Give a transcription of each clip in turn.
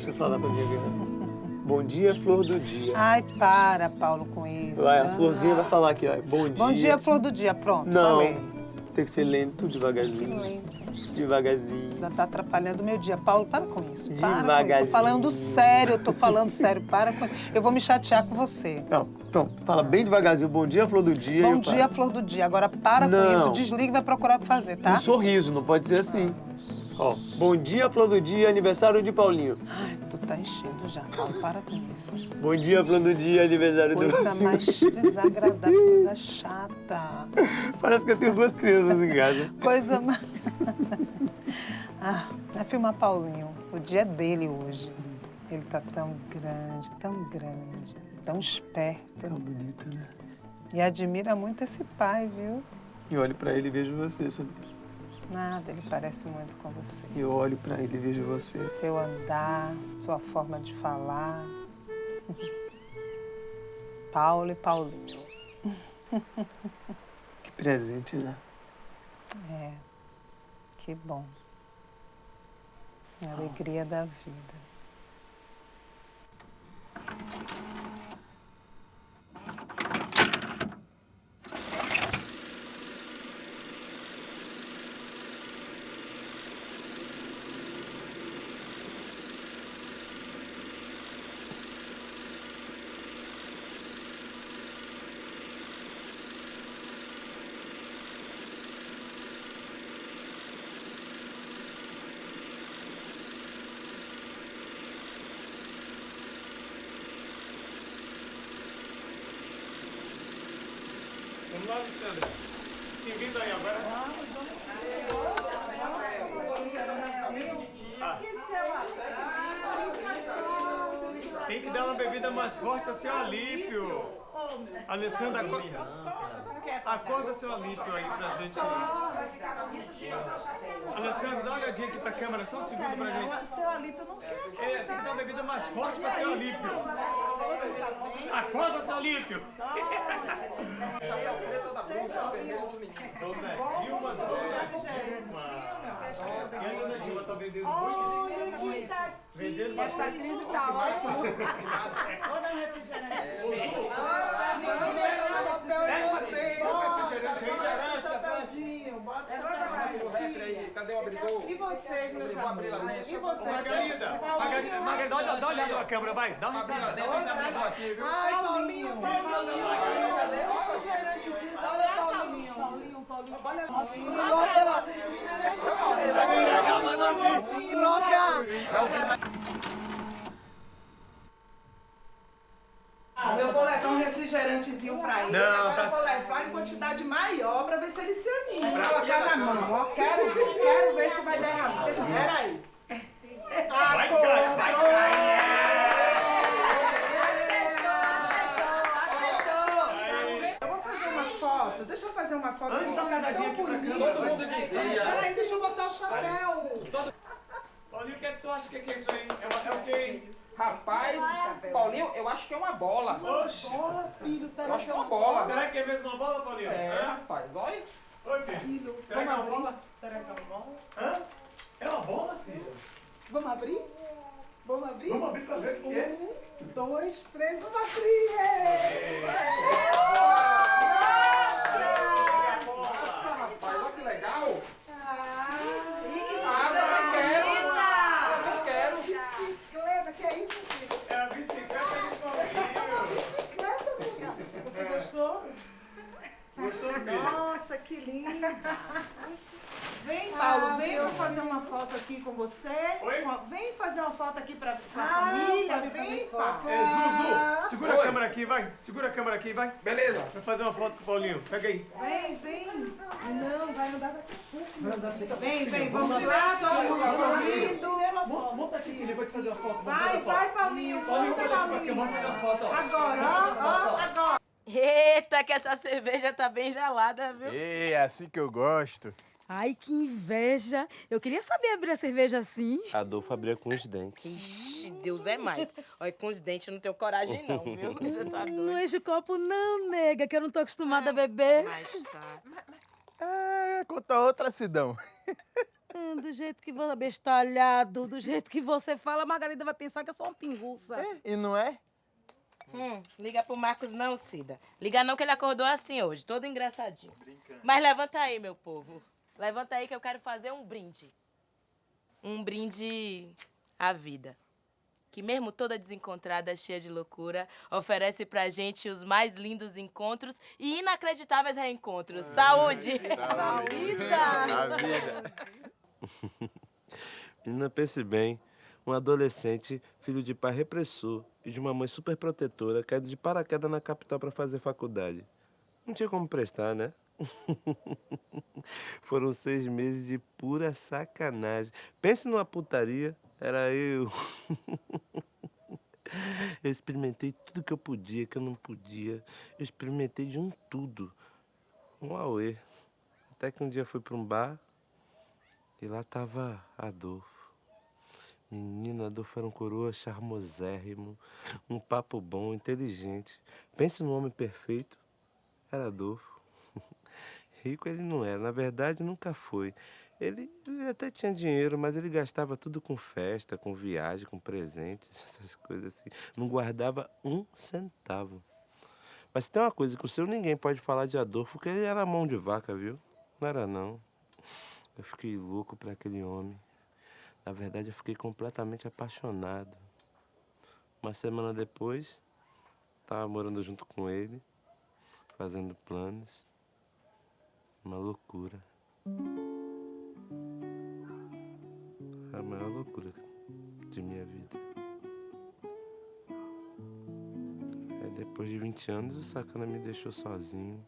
Deixa eu falar pra minha amiga. Bom dia, flor do dia. Ai, para, Paulo, com isso. Vai, a florzinha vai falar aqui, ó. Bom dia. Bom dia, flor do dia. Pronto, Não, falei. tem que ser lento, Que devagarzinho. lento. Devagarzinho. Já tá atrapalhando o meu dia. Paulo, para com isso. Para com isso. Devagarzinho. Tô falando sério, eu tô falando sério. Para com isso. Eu vou me chatear com você. Não, então, fala bem devagarzinho. Bom dia, flor do dia. Bom dia, flor do dia. Agora para com Não. isso, desliga e vai procurar o que fazer, tá? Um sorriso, não pode ser assim. Ó, bom dia, flor do dia, aniversário de Paulinho. Ai, tu tá enchendo já, Paulo. Para com isso. Bom dia, flor do dia, aniversário do... Coisa mais desagradável, coisa chata. Parece que eu tenho duas crianças em casa. Coisa mais... Vai filmar Paulinho. O dia é dele hoje. Ele tá tão grande, tão esperto. Tão bonito, né? E admira muito esse pai, viu? E olho pra ele e vejo você, sabe? Nada, ele parece muito com você. Eu olho pra ele e vejo você. Seu andar, sua forma de falar. Paulo e Paulinho. Que presente, né? É, que bom. A alegria da vida. Vamos lá, Alessandra. Se invita aí agora. Tem que dar uma bebida mais forte a seu Alípio. Alessandra, acorda seu Alípio aí pra gente. Alessandra, dá uma olhadinha aqui pra câmera, só um segundo pra gente. Seu Alípio não quer. Tem que dar uma bebida mais forte pra seu Alípio. Acorda seu Alípio. Chapéu preto da bruxa, vermelho do menino. Dona Dilma. E a dona Dilma tá vendendo muito? Vendendo Essa bastante. crise tá ótima. Vou dar um refrigerante. Chapeuzinho, bota o chapeuzinho. Cadê o abridor? E vocês, meus amigos? E vocês? Margarida, dá uma olhada na câmera, vai. Dá uma olhada. Ai, Paulinho. Refrigerantezinho, olha Paulinho. Paulinho. Eu vou levar um refrigerantezinho pra ele. Não, Agora tá eu vou levar em quantidade maior pra ver se ele se anima. Vou colocar na mão, ó. Quero ver se vai derramar. Deixa, peraí. Vai cair. Eu vou fazer uma foto. Deixa eu fazer uma foto. Antes da casadinha aqui pra câmera. Todo mundo dizia. Peraí, deixa eu botar o chapéu. Paulinho, o que é que tu acha que é isso aí? É o quê? Rapaz, Paulinho, eu acho que é uma bola. Oxe. Bola, filho, Eu será acho que é uma bola. Será que é mesmo uma bola, Paulinho? É, rapaz, olha. Oi, filho. Será que é uma bola? Será que é uma bola? Hã? É uma bola, filho? Vamos abrir? Vamos abrir? Vamos abrir pra ver o que é. 1, 2, 3, vamos abrir! Nossa, rapaz, olha que legal. Ah, Também quero. Também quero. bicicleta, que é isso, filho? É a bicicleta de Paulinho. Bicicleta, minha. Você gostou? Gostou, filho? Nossa, que linda! Vem, Paulo, vem, eu vou fazer uma foto aqui com você. Oi? Vem fazer uma foto aqui pra família. Vem, Paulo. Zuzu, segura a câmera aqui, vai. Segura a câmera aqui, vai. Beleza. Vai fazer uma foto com o Paulinho. Pega aí. Vem. Não, vai andar daqui a pouco. Vem, vamos lá, todo mundo sorrindo. Monta aqui que ele vai te fazer uma foto. Vai, Paulinho, Paulinho, solta, olha aqui, Paulinho. vamos fazer uma foto, ó. Agora, ó, agora. Eita, que essa cerveja tá bem gelada, viu? É assim que eu gosto. Ai, que inveja. Eu queria saber abrir a cerveja assim. Adolfo abria com os dentes. Ixi, Deus é mais. Olha, com os dentes eu não tenho coragem não, viu? Você tá Não doido. enche o copo não, nega, que eu não tô acostumada a beber. Mas tá. Conta outra, Sidão. Do jeito que você bestalhado, do jeito que você fala, a Margarida vai pensar que eu sou uma pinguça. E não é? Liga pro Marcos não, Cida. Liga não que ele acordou assim hoje, todo engraçadinho. Mas levanta aí, meu povo. Levanta aí que eu quero fazer um brinde. Um brinde à vida. Que mesmo toda desencontrada, cheia de loucura, oferece pra gente os mais lindos encontros e inacreditáveis reencontros. Saúde! Saúde! A vida. Menina, pense bem. Um adolescente, filho de pai repressor e de uma mãe super protetora, caindo de paraquedas na capital para fazer faculdade. Não tinha como prestar, né? Foram 6 meses de pura sacanagem. Pense numa putaria, era eu. Eu experimentei tudo que eu podia, que eu não podia. Eu experimentei de um tudo. Um auê. Até que um dia fui para um bar e lá tava Adolfo. Menino, Adolfo era um coroa charmosérrimo, um papo bom, inteligente. Pense num homem perfeito. Era Adolfo. Rico ele não era, na verdade nunca foi. Ele até tinha dinheiro, mas ele gastava tudo com festa, com viagem, com presentes, essas coisas assim. Não guardava um centavo. Mas tem uma coisa que o seu ninguém pode falar de Adolfo, que ele era mão de vaca, viu? Não era não. Eu fiquei louco por aquele homem. Na verdade, eu fiquei completamente apaixonado. Uma semana depois, estava morando junto com ele, fazendo planos. Uma loucura. A maior loucura de minha vida. Aí depois de 20 anos, o sacana me deixou sozinho.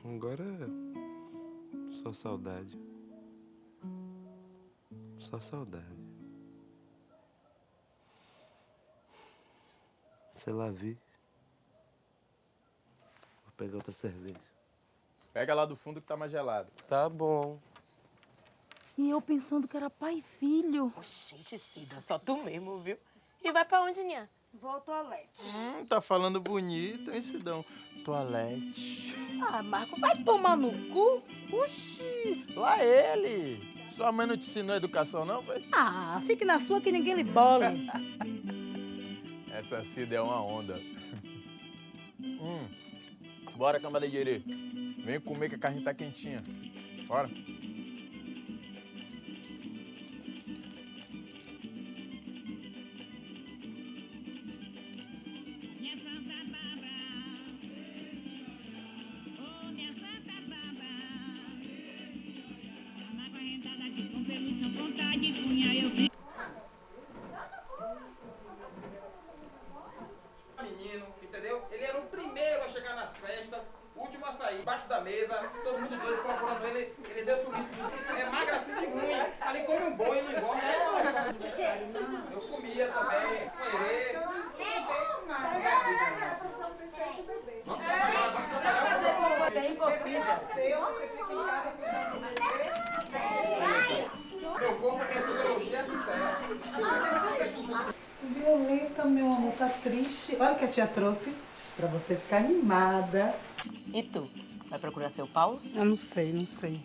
Agora, só saudade. Só saudade. Sei lá, vi. Vou pegar outra cerveja. Pega lá do fundo que tá mais gelado. Tá bom. E eu pensando que era pai e filho. Gente, Cida, só tu mesmo, viu? E vai pra onde, Ninha? Vou ao toalete. Tá falando bonito, hein, Sidão? Toalete. Ah, Marco, vai tomar no cu? Oxi, lá ele. Sua mãe não te ensinou educação, não, foi? Ah, fique na sua que ninguém lhe bole. Essa Cida é uma onda. Bora, camaregueiro. Vem comer que a carne tá quentinha. Bora. Menino, entendeu? Ele era o primeiro a chegar nas festas, o último a sair, embaixo da mesa, todo mundo doido procurando ele. Ele deu sumiço, é magro assim de ruim. Ali come um boi, não engorda. Eu comia também, coerê. Vamos trabalhar. Isso é impossível. Meu corpo, minha fisiologia é sincera. Violeta, meu amor, tá triste. Olha o que a tia trouxe pra você ficar animada. E tu? Vai procurar seu Paulo? Eu não sei, não sei.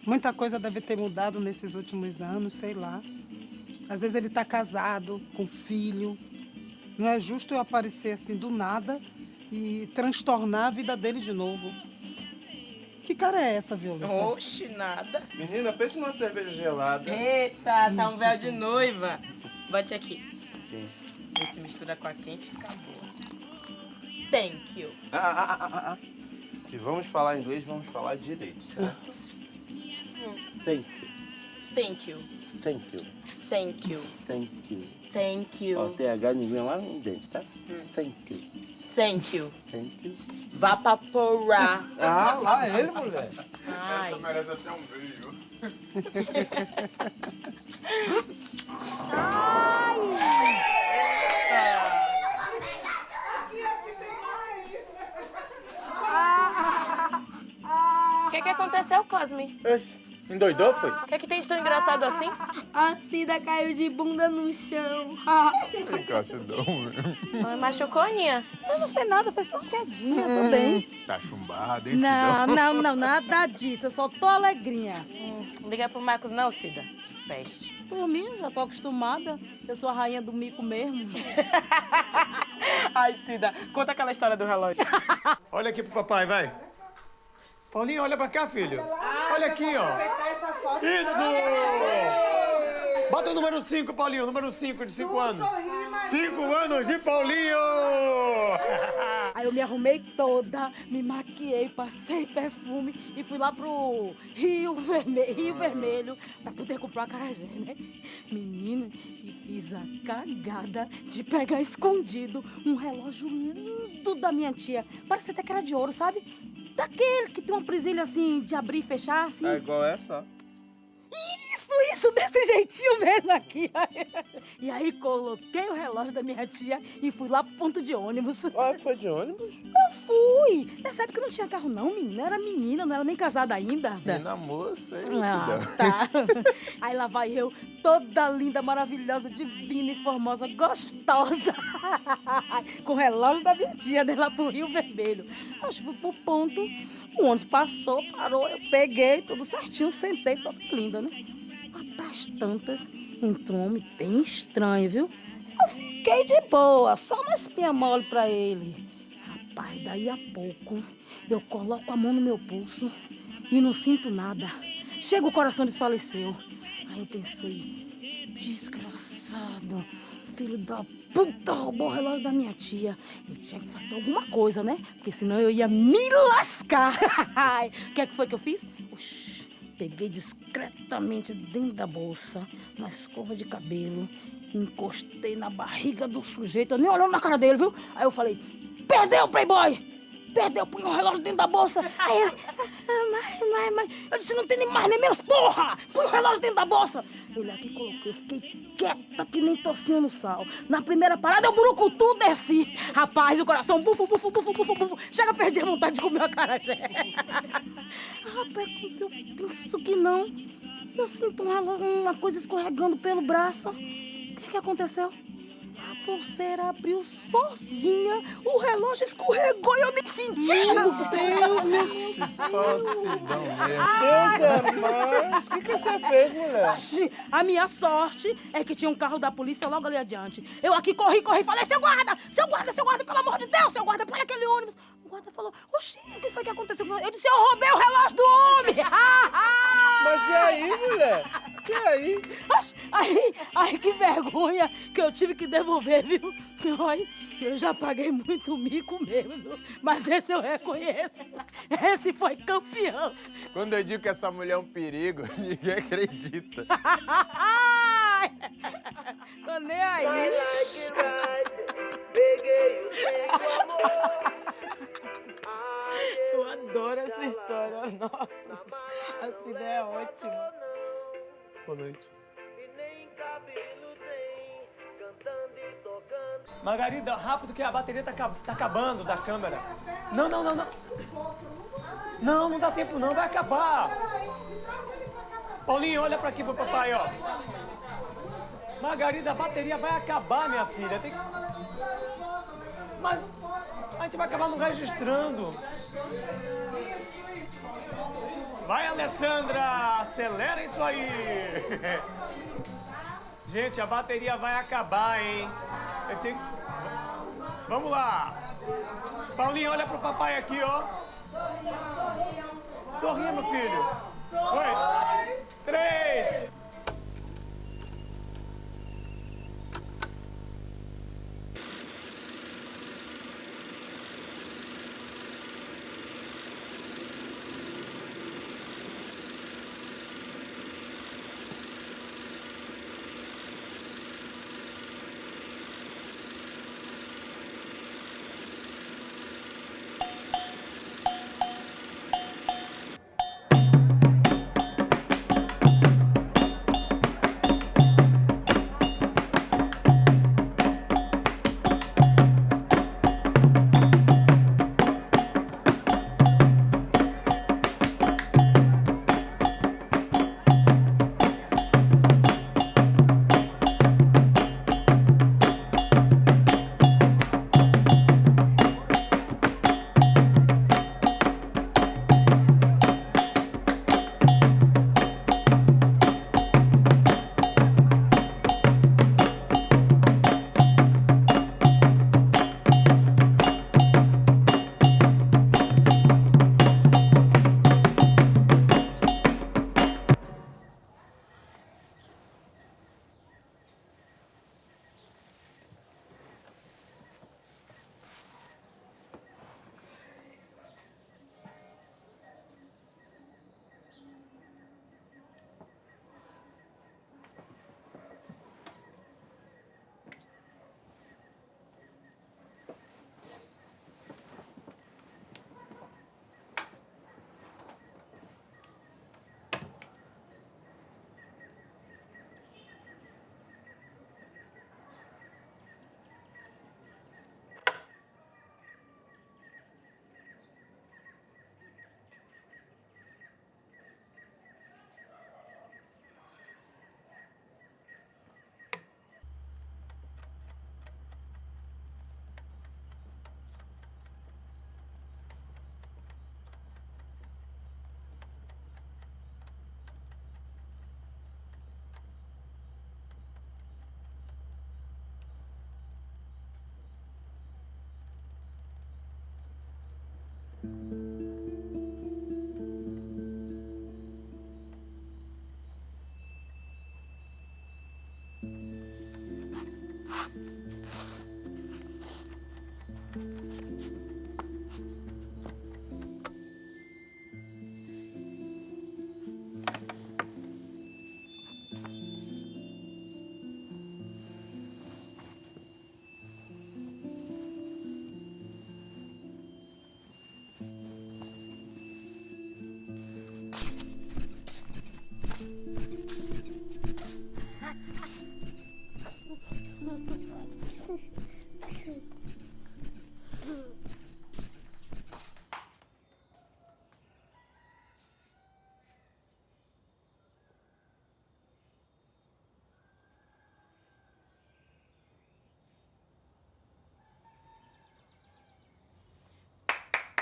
Muita coisa deve ter mudado nesses últimos anos, sei lá. Às vezes ele tá casado, com filho. Não é justo eu aparecer assim do nada e transtornar a vida dele de novo. Que cara é essa, Violeta? Oxe, nada. Menina, pense numa cerveja gelada. Eita, tá um véu de noiva. Bote aqui. Sim. Vê se mistura com a quente e fica boa. Thank you. Se vamos falar inglês, vamos falar direito, certo? Thank you. Thank you. Thank you. Thank you. Thank you. Thank you. Ó, TH ninguém lá no dente, tá? Thank you. Thank you. Thank you. Vá pra porra. Ah, lá ele, mulher. Ai. Essa merece até um beijo. O que aconteceu, Cosme? Oxe, Endoidou, foi? O que é que tem de tão engraçado assim? A Cida caiu de bunda no chão. Engraçadão, Ai, machucou, Aninha? Não foi nada, foi só uma quedinha, tô bem. Tá chumbado, hein, Não, nada disso. Eu só tô alegrinha. Liga pro Marcos não, Cida. Peste. Por mim, eu já tô acostumada. Eu sou a rainha do mico mesmo. Ai, Cida, conta aquela história do relógio. Olha aqui pro papai, vai. Paulinho, olha pra cá, filho. Olha aqui, ó. Isso! Bota o número 5, Paulinho. Número 5 de 5 anos. 5 anos de Paulinho! Aí eu me arrumei toda, me maquiei, passei perfume e fui lá pro Rio Vermelho pra poder comprar uma acarajé, né? Menino, e fiz a cagada de pegar escondido um relógio lindo da minha tia. Parece até que era de ouro, sabe? Daqueles que tem uma presilha assim de abrir e fechar, assim. É igual essa. Isso, desse jeitinho mesmo aqui. E aí coloquei o relógio da minha tia e fui lá pro ponto de ônibus. Ah, foi de ônibus? Eu fui. Nessa época não tinha carro não, menina. Eu era menina, não era nem casada ainda. Menina moça, hein, Tá. Aí lá vai eu, toda linda, maravilhosa, divina e formosa, gostosa. Com o relógio da minha tia, né, lá pro Rio Vermelho. Eu fui pro ponto, o ônibus passou, parou, eu peguei, tudo certinho, sentei, toda linda, né? Pras tantas, entrou um homem bem estranho, viu? Eu fiquei de boa, só uma espinha mole pra ele. Rapaz, daí a pouco, eu coloco a mão no meu pulso e não sinto nada. Chega, o coração desfaleceu. Aí eu pensei, desgraçado, filho da puta, roubou o relógio da minha tia. Eu tinha que fazer alguma coisa, né? Porque senão eu ia me lascar. O que é que foi que eu fiz? Oxi. Peguei discretamente dentro da bolsa, uma escova de cabelo, encostei na barriga do sujeito, eu nem olhando na cara dele, viu? Aí eu falei, perdeu, playboy! Perdeu, põe o relógio dentro da bolsa. Aí ele, mas... Eu disse, não tem nem mais nem menos, porra! Põe o relógio dentro da bolsa. Ele aqui coloquei, eu fiquei quieta que nem tocinho no sal. Na primeira parada, eu burucutu desci. Rapaz, o coração, bufo. Chega, perdi a vontade de comer uma acarajé. Rapaz, quando eu penso que não, eu sinto uma coisa escorregando pelo braço. O que aconteceu? A pulseira abriu sozinha, o relógio escorregou e eu nem senti. Meu Deus! Só se dão mesmo. Deus é mais. O que você fez, mulher? Oxi, a minha sorte é que tinha um carro da polícia logo ali adiante. Eu aqui corri, falei, seu guarda, pelo amor de Deus, seu guarda, para aquele ônibus. O guarda falou, oxi, o que foi que aconteceu? Eu disse, eu roubei o relógio do homem. Mas e aí, mulher? E aí? Oxi, aí que vergonha que eu tive que devolver, viu? Ai, eu já paguei muito mico mesmo, viu? Mas esse eu reconheço. Esse foi campeão. Quando eu digo que essa mulher é um perigo, ninguém acredita. Tô nem aí. Eu adoro essa história, nossa. A Cida é ótima. Boa noite. Margarida, rápido que a bateria tá acabando da câmera. Não. Não dá tempo não, vai acabar. Paulinho, olha pra aqui pro papai, ó. Margarida, a bateria vai acabar, minha filha. Tem que... Mas a gente vai acabar não registrando. Vai, Alessandra, acelera isso aí. Gente, a bateria vai acabar, hein? Eu tenho... Vamos lá. Paulinho, olha pro papai aqui, ó. Sorria, meu filho. 2, 3.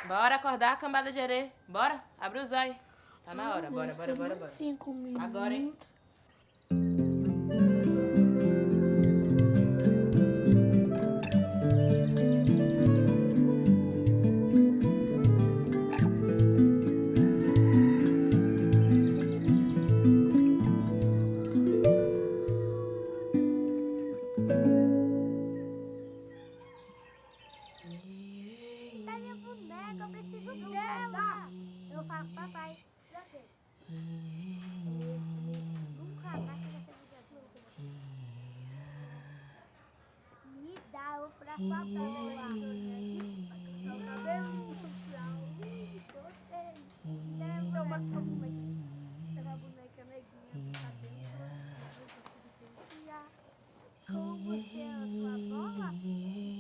Bora acordar a cambada de areia. Bora, abre os olhos. Tá na hora, bora. 5 minutos. Agora, hein? Tá minha boneca, eu preciso dela. Eu falo, papai, cadê? Nunca mais você vai ter videogame. Me dá, eu vou pra sua tela. Meu cabelo social. Gostei. Deve tomar sua boneca. Essa boneca neguinha tá dentro. Como você é a sua bola,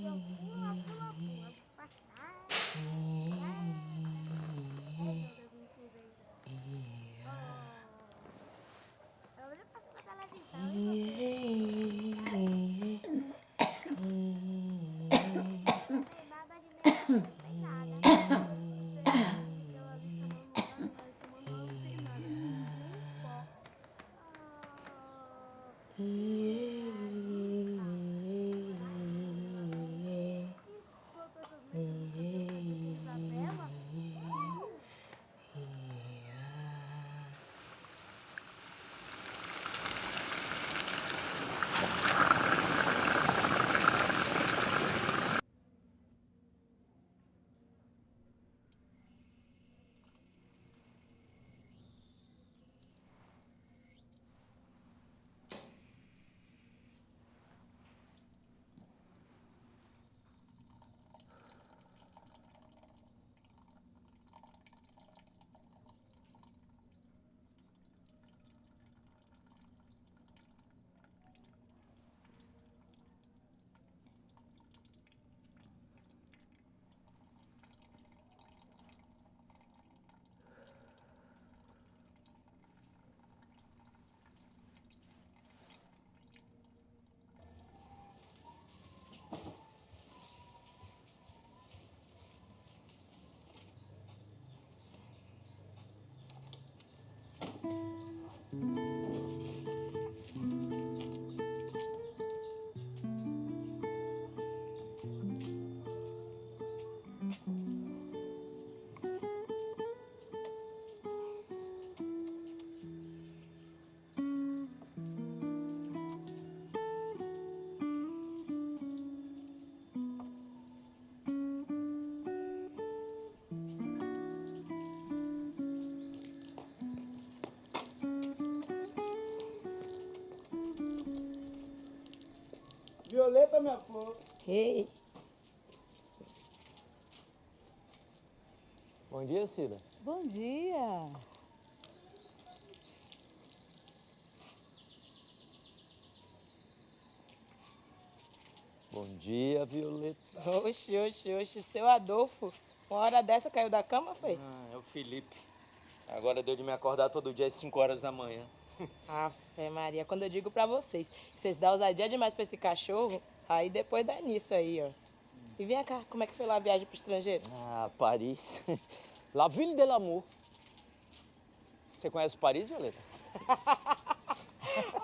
eu pula. Violeta, minha flor. Ei. Bom dia, Cida. Bom dia. Bom dia, Violeta. Oxe, seu Adolfo. Uma hora dessa caiu da cama, foi? É o Felipe. Agora deu de me acordar todo dia às 5 horas da manhã. Ave Maria, quando eu digo pra vocês que vocês dão ousadia demais pra esse cachorro, aí depois dá nisso aí, ó. E vem cá, como é que foi lá a viagem pro estrangeiro? Ah, Paris. La Ville de l'Amour. Você conhece Paris, Violeta?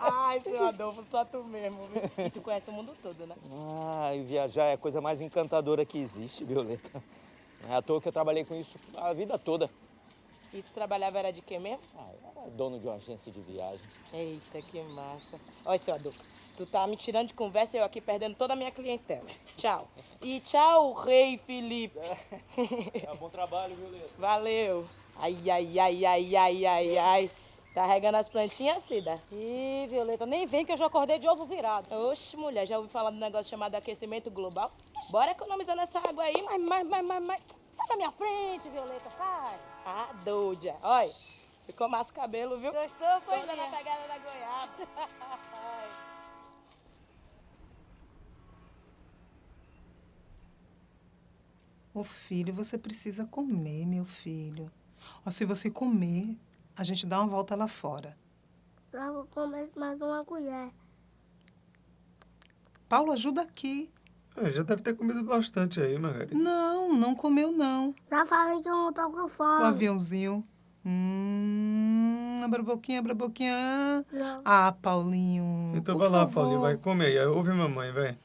Ai, seu Adolfo, só tu mesmo, viu? E tu conhece o mundo todo, né? Ah, e viajar é a coisa mais encantadora que existe, Violeta. Não é à toa que eu trabalhei com isso a vida toda. E tu trabalhava era de quê mesmo? Ah, eu era dono de uma agência de viagem. Eita, que massa. Olha, seu Adolfo, tu tá me tirando de conversa e eu aqui perdendo toda a minha clientela. Tchau. E tchau, Rei Felipe. Tá bom trabalho, viu, Leandro? Valeu. Ai, ai, ai, ai, ai, ai, ai. Tá regando as plantinhas, Cida? Ih, Violeta, nem vem que eu já acordei de ovo virado. Oxe, mulher, já ouvi falar do negócio chamado aquecimento global? Bora economizar nessa água aí. Mas, sai da minha frente, Violeta, sai. Ah, doida. Olha, ficou massa o cabelo, viu? Gostou, foi Toda na pegada da goiaba. Ô filho, você precisa comer, meu filho. Ó, se você comer, a gente dá uma volta lá fora. Já vou comer mais uma colher. Paulo, ajuda aqui. Já deve ter comido bastante aí, Margarida. Não, não comeu não. Já falei que eu não tô com O fome. aviãozinho. Abra a boquinha, abra a boquinha. Não. Ah, Paulinho. Então por vai lá, favor. Paulinho, vai comer. Aí ouve mamãe, vai.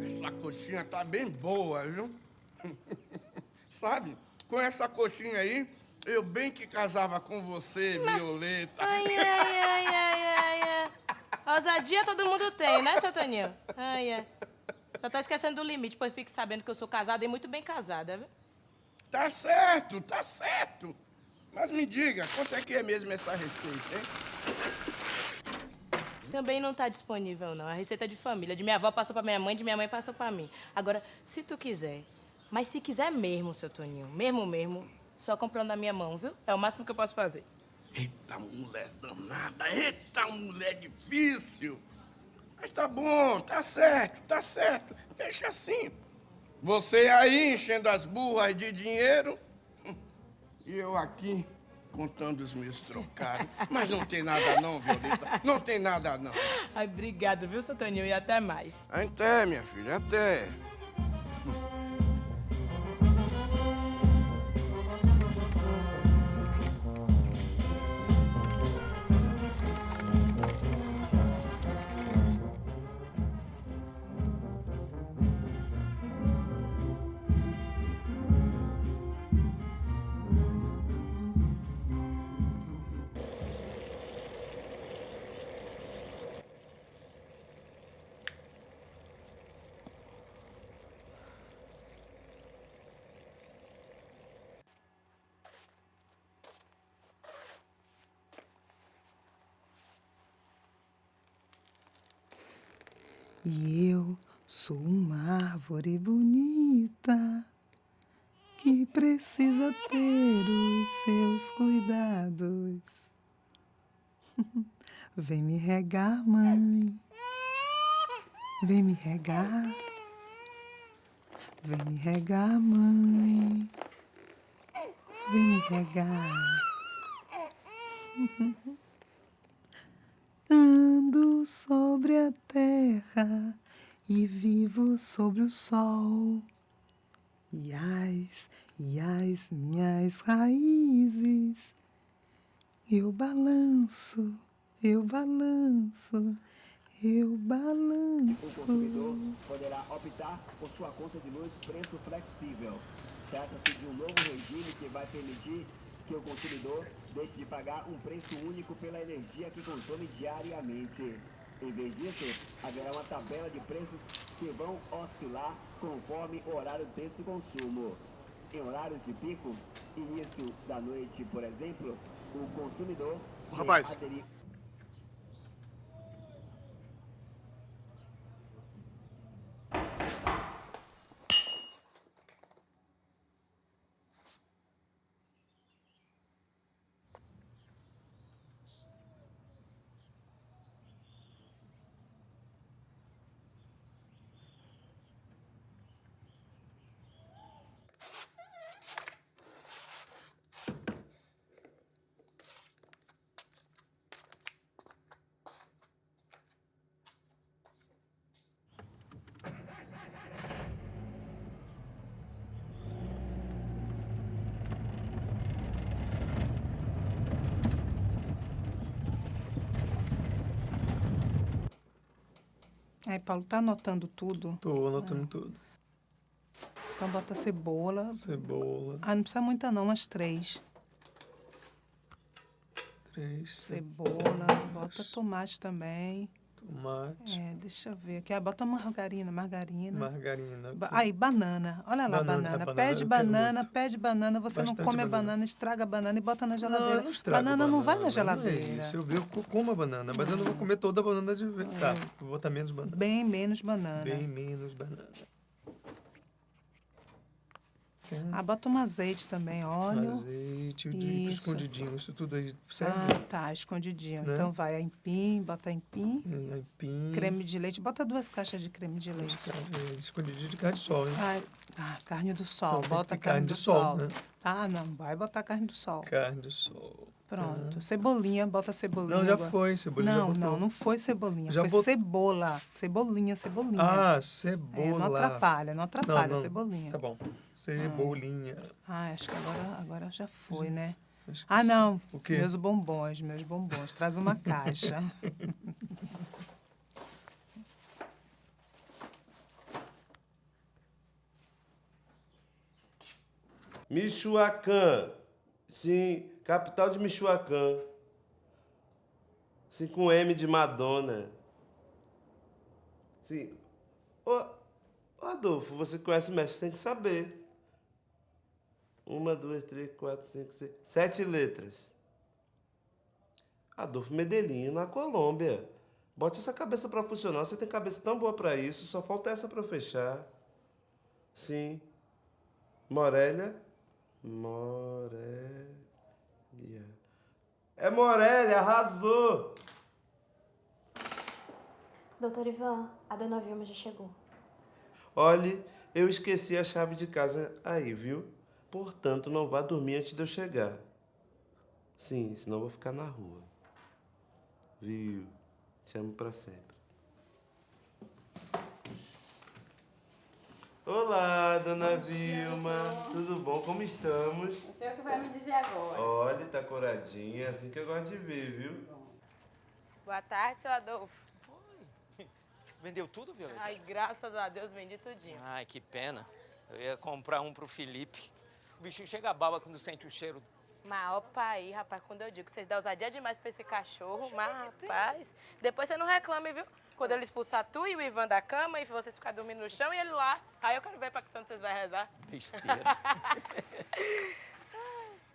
Essa coxinha tá bem boa, viu? Sabe, com essa coxinha aí, eu bem que casava com você, Violeta. Ai, ai, ai, ai, ai, ai. Ousadia todo mundo tem, né, seu Toninho? Ai, ai. Só tá esquecendo do limite, pois fique sabendo que eu sou casada e muito bem casada, viu? Tá certo, tá certo. Mas me diga, quanto é que é mesmo essa receita, hein? Também não tá disponível, não. A receita é de família. De minha avó passou pra minha mãe, de minha mãe passou pra mim. Agora, se tu quiser, mas se quiser mesmo, seu Toninho, mesmo, só comprando na minha mão, viu? É o máximo que eu posso fazer. Eita, mulher danada, eita, mulher difícil. Mas tá bom, tá certo. Deixa assim. Você aí enchendo as burras de dinheiro e eu aqui contando os meus trocados. Mas não tem nada não, Violeta, não tem nada não. Ai, obrigada, viu, seu Toninho? E até mais. Até, minha filha, até. E eu sou uma árvore bonita que precisa ter os seus cuidados. Vem me regar, mãe. Vem me regar. Vem me regar, mãe. Vem me regar. Ando sobre a terra e vivo sobre o sol. E as minhas raízes, eu balanço, eu balanço, eu balanço. O consumidor poderá optar por sua conta de luz preço flexível. Trata-se de um novo regime que vai permitir que o consumidor deixe de pagar um preço único pela energia que consome diariamente. Em vez disso, haverá uma tabela de preços que vão oscilar conforme o horário desse consumo. Em horários de pico, início da noite, por exemplo, o consumidor Rapaz. aderir... Aí, Paulo, tá anotando tudo? Tô anotando tudo. Então bota cebola. Cebola. Ah, não precisa muita não, umas 3. 3. Cebola. Bota tomate também. Tomate. Deixa eu ver aqui. Ah, bota margarina. Margarina. Aí, banana. Olha lá, banana. Pede banana. Você Bastante não come a banana, estraga a banana e bota na geladeira. Não, não estrago banana não vai na Não é geladeira. isso. Eu como a banana, mas eu não vou comer toda a banana de vez. Tá, vou botar menos banana. Bem menos banana. Bem menos banana. Ah, bota um azeite também, óleo. Azeite, escondidinho, isso tudo aí serve? Ah, tá, escondidinho. Né? Então vai aipim, bota aipim. Aipim. Creme de leite, bota 2 caixas de creme de leite. Escondidinho de carne de sol, hein? Carne do sol, Então, bota carne do sol. Né? Ah, não, vai botar carne do sol. Carne do sol. Pronto. Cebolinha, bota cebolinha. Não, já foi, cebolinha. Não foi cebolinha, foi cebola. Cebolinha. Ah, cebola. Não atrapalha, cebolinha. Tá bom. Cebolinha. Acho que agora já foi, né? Sim. Não. O quê? Meus bombons. Traz uma caixa. Michoacán. Sim, capital de Michoacán. Sim, com M de Madonna. Sim. Ô, Adolfo, você conhece o México, tem que saber. 1, 2, 3, 4, 5, 6, 7 letras. Adolfo, Medellín, na Colômbia. Bote essa cabeça pra funcionar. Você tem cabeça tão boa pra isso, só falta essa pra fechar. Sim. Morelia. É Morelia, arrasou! Doutor Ivan, a dona Vilma já chegou. Olhe, eu esqueci a chave de casa aí, viu? Portanto, não vá dormir antes de eu chegar. Sim, senão eu vou ficar na rua. Viu? Te amo pra sempre. Olá, dona Vilma. Tudo bom? Como estamos? O senhor que vai me dizer agora. Olha, tá coradinha. É assim que eu gosto de ver, viu? Boa tarde, seu Adolfo. Vendeu tudo, Violeta? Ai, graças a Deus, vendi tudinho. Ai, que pena. Eu ia comprar um pro Felipe. O bichinho chega a baba quando sente o cheiro. Mas opa aí, rapaz, quando eu digo que vocês dão ousadia demais pra esse cachorro, mas, rapaz, depois você não reclame, viu? Quando ele expulsar tu e o Ivan da cama e vocês ficarem dormindo no chão e ele lá, aí eu quero ver pra que santo vocês vão rezar. Besteira.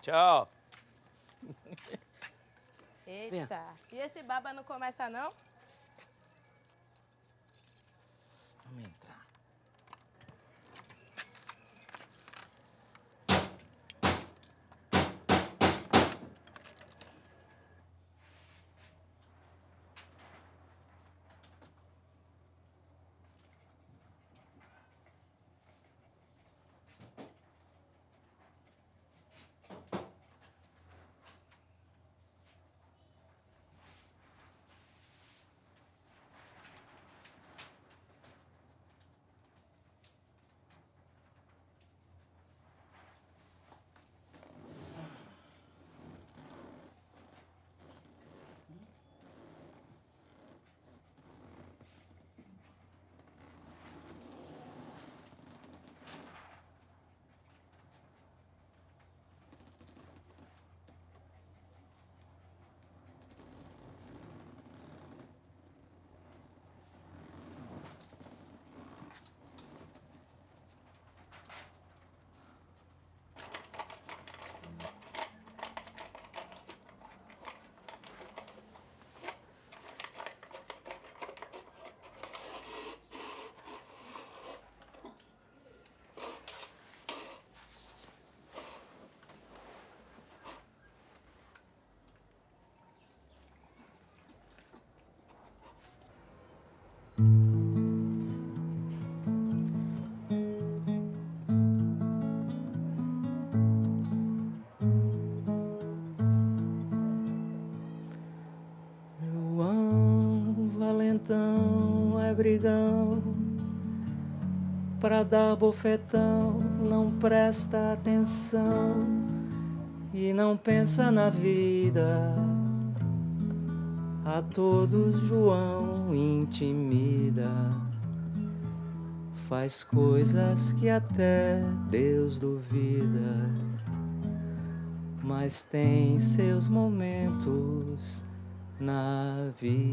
Tchau. Eita, e esse baba não começa, não? Vamos entrar. Valentão é brigão, pra dar bofetão não presta atenção e não pensa na vida. a todos João intimida. Faz coisas que até Deus duvida, mas tem seus momentos na vida.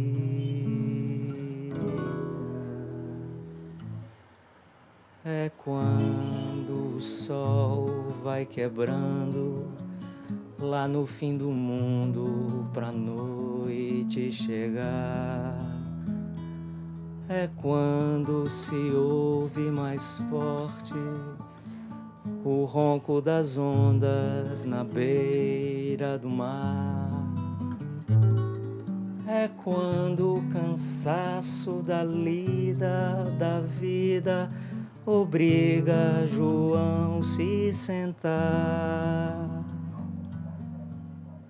É quando o sol vai quebrando lá no fim do mundo pra noite chegar. É quando se ouve mais forte o ronco das ondas na beira do mar. É quando o cansaço da lida da vida obriga João se sentar.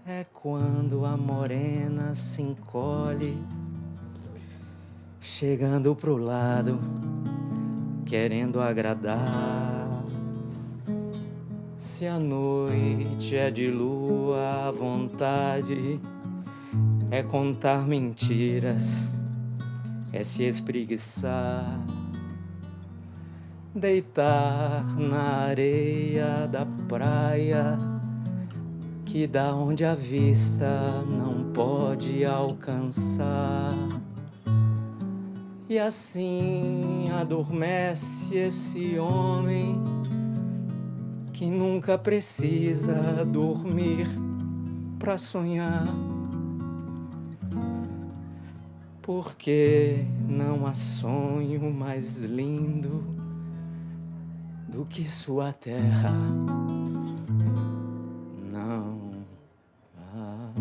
É quando a morena se encolhe, chegando pro lado, querendo agradar. Se a noite é de lua, a vontade é contar mentiras, é se espreguiçar, deitar na areia da praia, que da onde a vista não pode alcançar. E assim adormece esse homem que nunca precisa dormir pra sonhar, porque não há sonho mais lindo do que sua terra. Não há.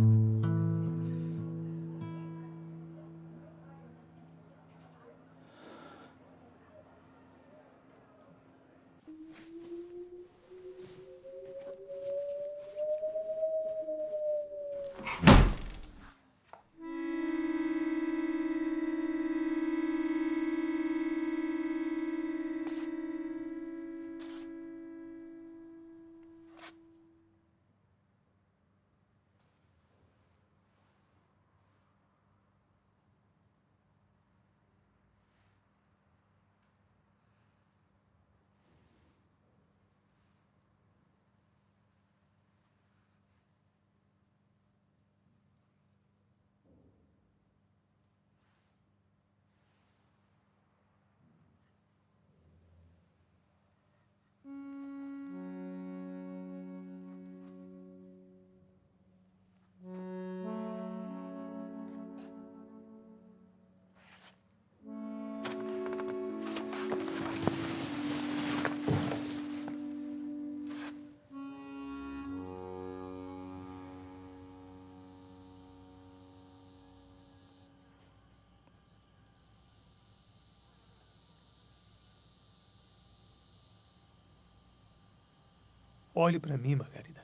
Olhe pra mim, Margarida.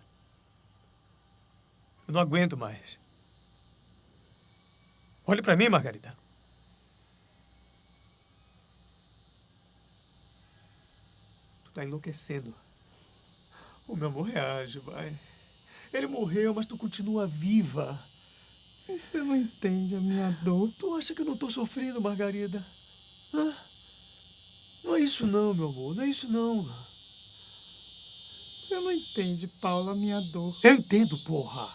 Eu não aguento mais. Olhe pra mim, Margarida. Tu tá enlouquecendo. O meu amor reage, vai. Ele morreu, mas tu continua viva. Você não entende a minha dor. Tu acha que eu não tô sofrendo, Margarida? Hã? Não é isso não, meu amor. Não é isso não. Você não entende, Paulo, a minha dor. Eu entendo, porra.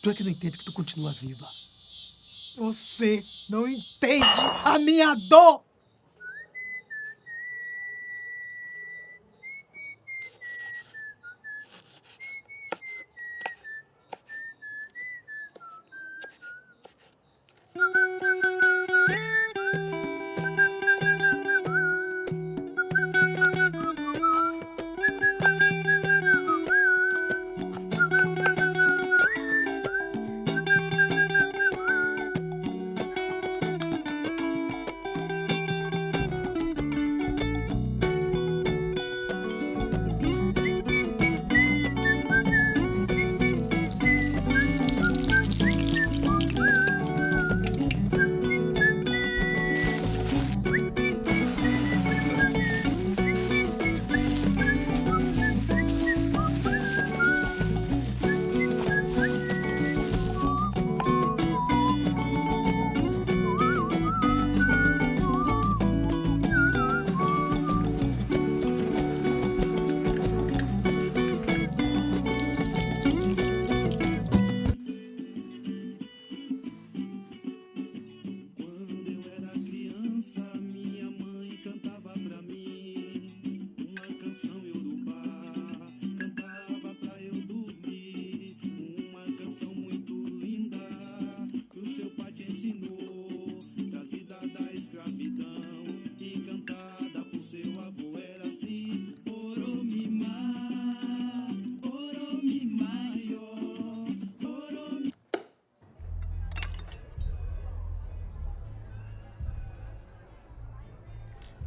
Tu é que não entende que tu continua viva. Você não entende a minha dor.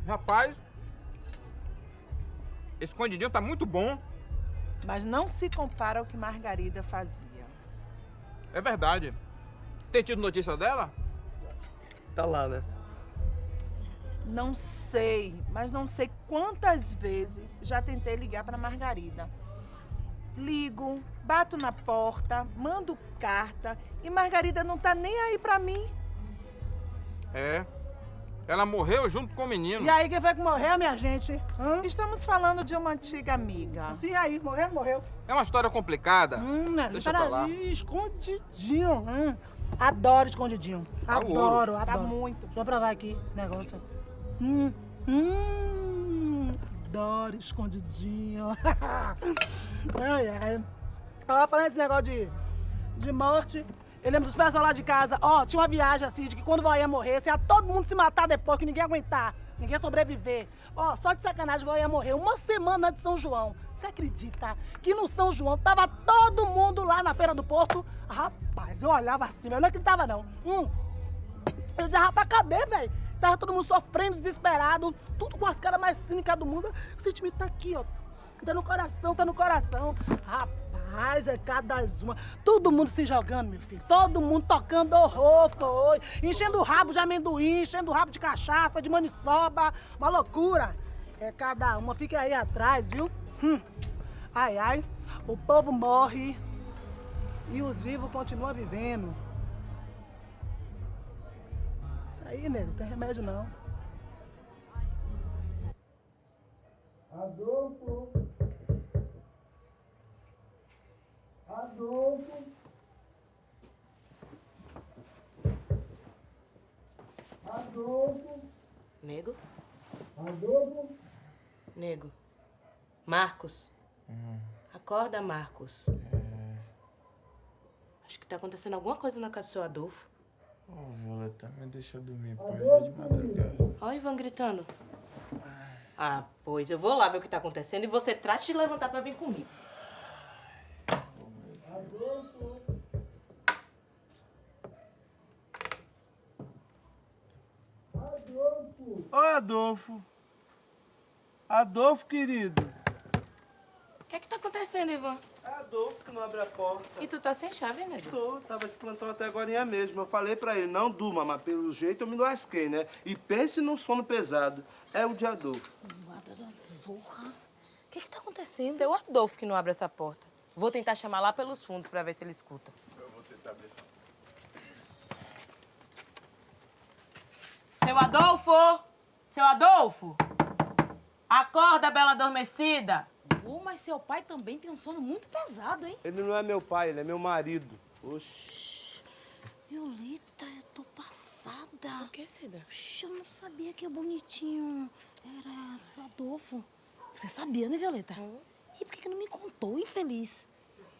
Rapaz, esse escondidinho tá muito bom. Mas não se compara ao que Margarida fazia. É verdade. Tem tido notícia dela? Tá lá, né? Não sei, mas não sei quantas vezes já tentei ligar para Margarida. Ligo, bato na porta, mando carta e Margarida não tá nem aí pra mim. É. Ela morreu junto com o menino. E aí, quem foi que morreu, minha gente? Estamos falando de uma antiga amiga. Sim, aí, morreu. É uma história complicada. Deixa pra lá. Ali, escondidinho. Adoro escondidinho. Tá Adoro, ouro. adoro. Tá muito. Deixa eu provar aqui esse negócio. Adoro escondidinho. Ai, ai. Ó, falando esse negócio de morte, eu lembro dos pessoal lá de casa. Ó, tinha uma viagem assim, de que quando o vó ia morrer, ia todo mundo se matar depois, que ninguém ia aguentar. Ninguém ia sobreviver. Ó, só de sacanagem, o vó ia morrer uma semana antes de São João. Você acredita que no São João tava todo mundo lá na Feira do Porto? Rapaz, eu olhava assim, eu não acreditava não. Eu dizia, rapaz, cadê, velho? Tava todo mundo sofrendo, desesperado, tudo com as caras mais cínicas do mundo. O sentimento tá aqui, ó. Tá no coração, tá no coração. Rapaz, é cada uma. Todo mundo se jogando, meu filho. Todo mundo tocando horror, foi. Enchendo o rabo de amendoim, enchendo o rabo de cachaça, de maniçoba. Uma loucura. É cada uma. Fica aí atrás, viu? Ai, ai. O povo morre e os vivos continuam vivendo. Isso aí, nego, não tem remédio não. Adolfo! Adolfo! Adolfo! Nego? Adolfo! Nego. Marcos. Acorda, Marcos. Acho que tá acontecendo alguma coisa na casa do seu Adolfo. Violeta, me deixa dormir, pai. Já de madrugada. Olha o Ivan gritando. Ah, pois eu vou lá ver o que tá acontecendo e você trate de levantar pra vir comigo. Oi, Adolfo. Adolfo, querido. O que é que tá acontecendo, Ivan? É Adolfo que não abre a porta. E tu tá sem chave, né? Tava de plantão até agorinha mesmo. Eu falei pra ele, não durma, mas pelo jeito eu me lasquei, né? E pense num sono pesado. É o de Adolfo. Zoada da zorra. O que tá acontecendo? Seu Adolfo que não abre essa porta. Vou tentar chamar lá pelos fundos pra ver se ele escuta. Eu vou tentar abrir essa. Seu Adolfo! Seu Adolfo! Acorda, bela adormecida! Mas seu pai também tem um sono muito pesado, hein? Ele não é meu pai, ele é meu marido. Oxi. Violeta, eu tô passada. O que, Cida? Eu não sabia que o bonitinho era seu Adolfo. Você sabia, né, Violeta? E por que não me contou, infeliz?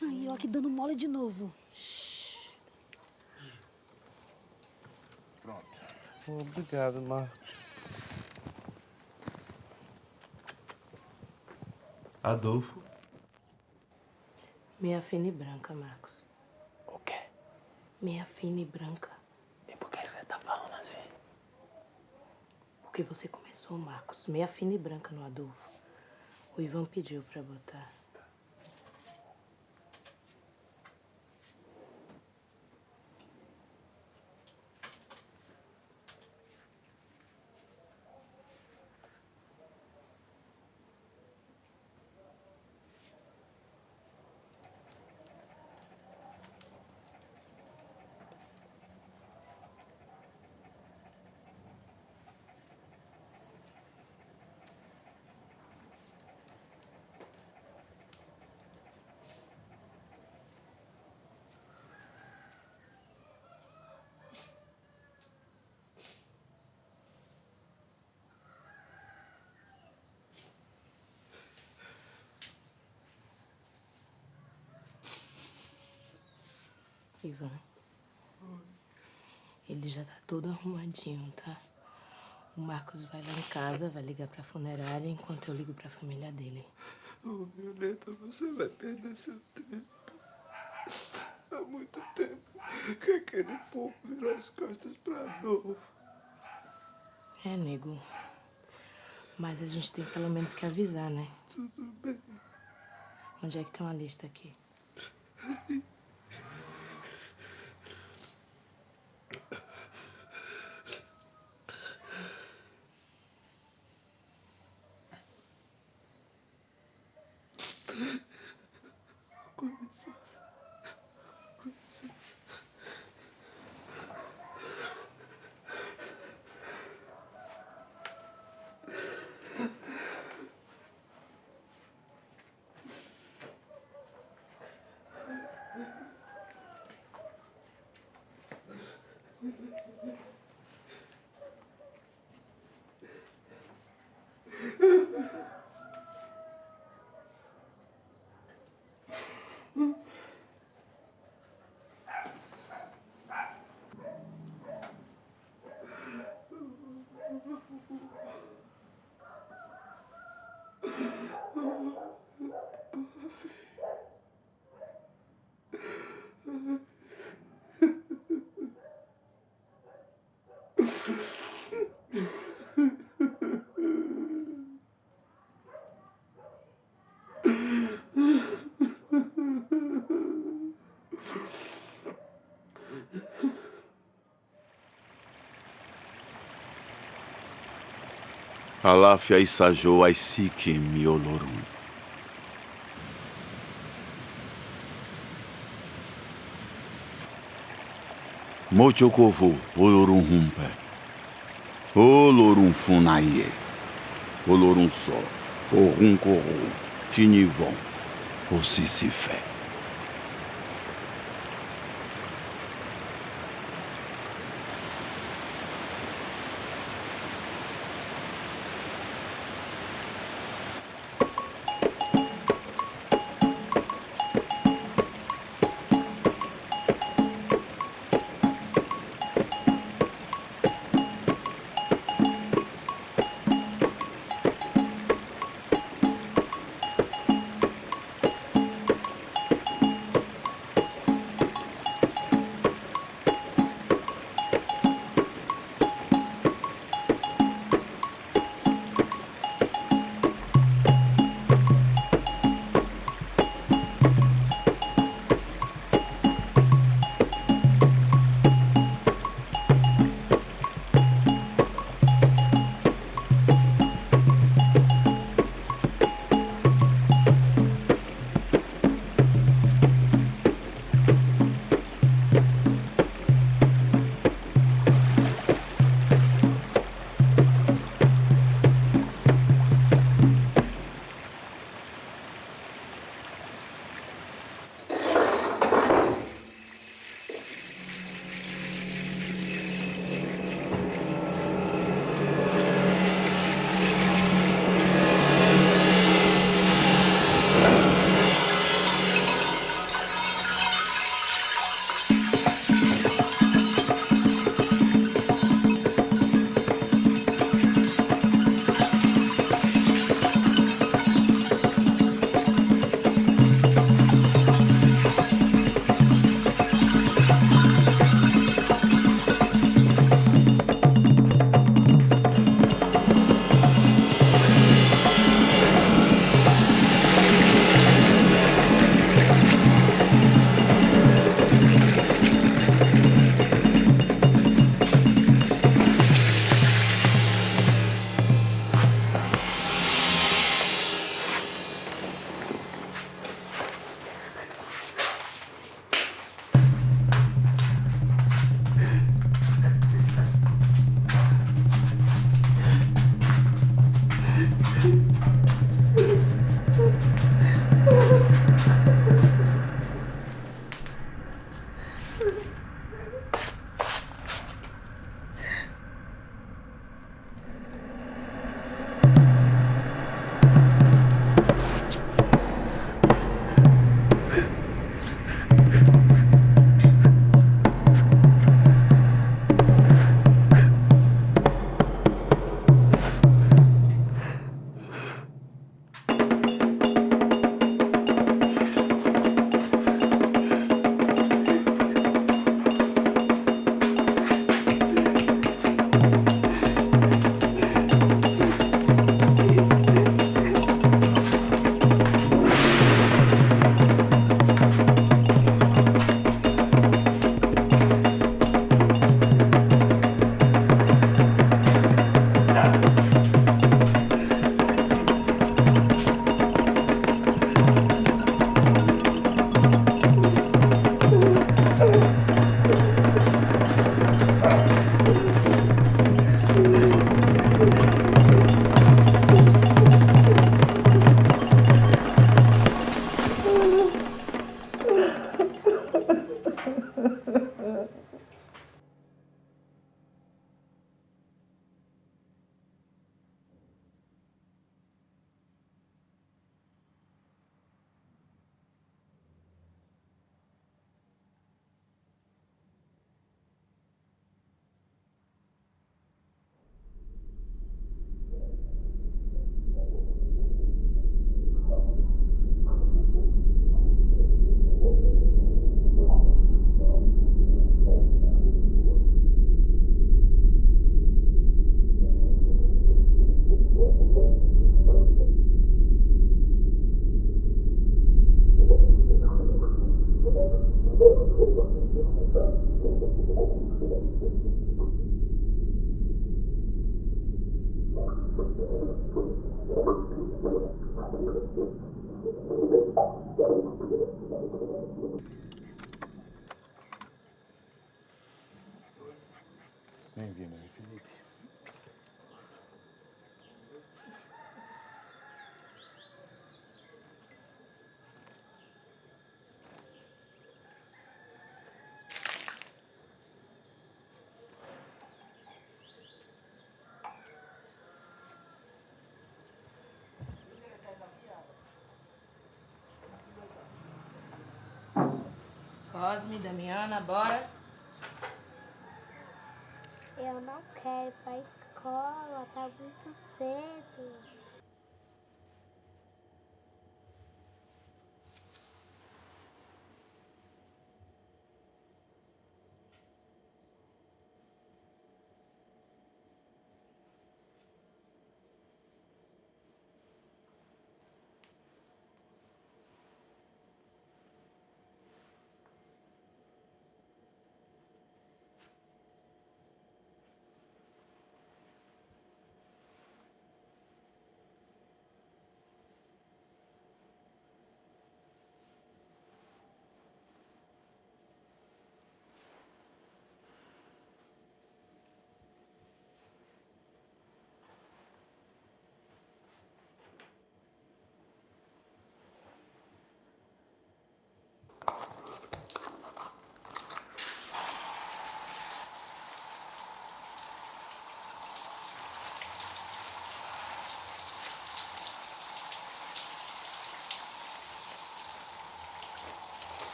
Aí eu aqui dando mole de novo. Pronto. Obrigado, Marcos. Adolfo. Meia fina e branca, Marcos. O quê? Meia fina e branca. E por que você tá falando assim? Porque você começou, Marcos. Meia fina e branca no Adolfo. O Ivan pediu pra botar. Ivan, ele já tá todo arrumadinho, tá? O Marcos vai lá em casa, vai ligar pra funerária enquanto eu ligo pra família dele. Ô, Violeta, você vai perder seu tempo. Há muito tempo que aquele povo virou as costas pra Adolfo. É, nego. Mas a gente tem pelo menos que avisar, né? Tudo bem. Onde é que tem uma lista aqui? Com licença. Com licença. Alafia isajo aisiki miolorum. Mochokovo olorum humpe. Olorum funaie. Olorum só. Orum corum. Tinivon. Osisifé. Bem-vindo, Felipe. Cosme, Damiana, bora. Eu não quero ir pra escola, tá muito cedo.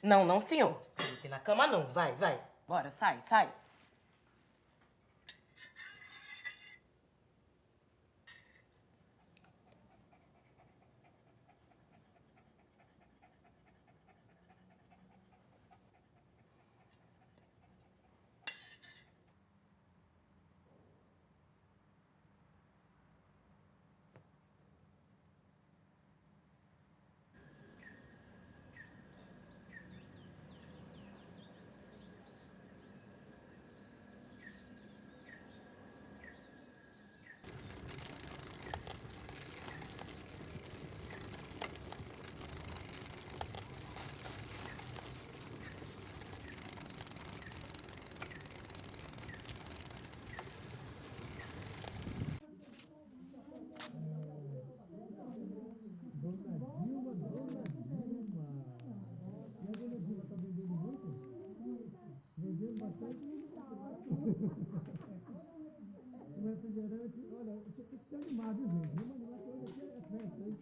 Não, não, senhor. Felipe, na cama não. Vai, vai. Bora, sai, sai. O refrigerante, olha, você tem que ser animado, gente. Vamos animar que hoje aqui é festa, hein?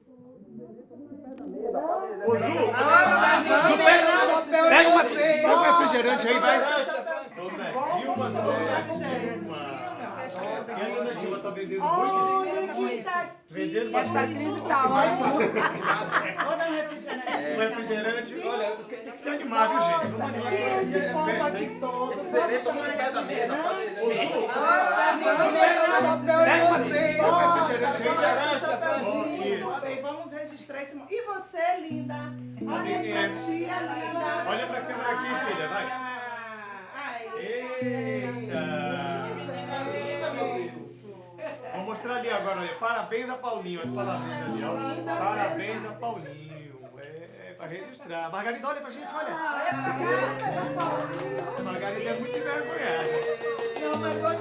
Pega um refrigerante aí, vai. E a dona Dilma tá vendendo muito? Vendendo bastante. Essa crise tá ótima. Um refrigerante, olha, tem que ser animado, viu, gente? Vamos animar Esse povo aqui todo. Esse serê tá muito perto da mesa, pode Pega um refrigerante aí, já. Vamos registrar esse momento. E você, linda? Olha pra tia, linda. Olha pra câmera aqui, filha, vai. Eita! Vamos mostrar ali ali agora, olha. Parabéns a Paulinho, as palavrinhas ali, ó. Parabéns a Paulinho. Pra registrar. Margarida, olha pra gente, olha. Margarida é muito envergonhada. Não, mas hoje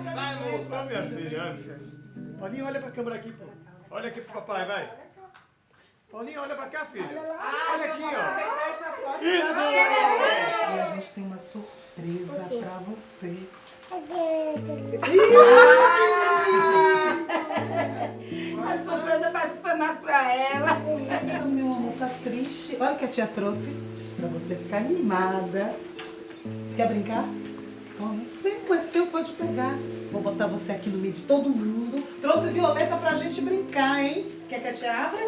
Sai, moça. Ó, minha filha. Paulinho, olha pra câmera aqui, pô. Olha aqui pro papai, vai. Paulinho, olha pra cá, filha. Olha aqui, ó. Isso! E a gente tem uma surpresa pra você. A surpresa parece que foi mais pra ela. Meu amor, tá triste. Olha o que a tia trouxe pra você ficar animada. Quer brincar? Toma, é seu, pode pegar. Vou botar você aqui no meio de todo mundo. Trouxe violeta pra gente brincar, hein? Quer que a tia abra?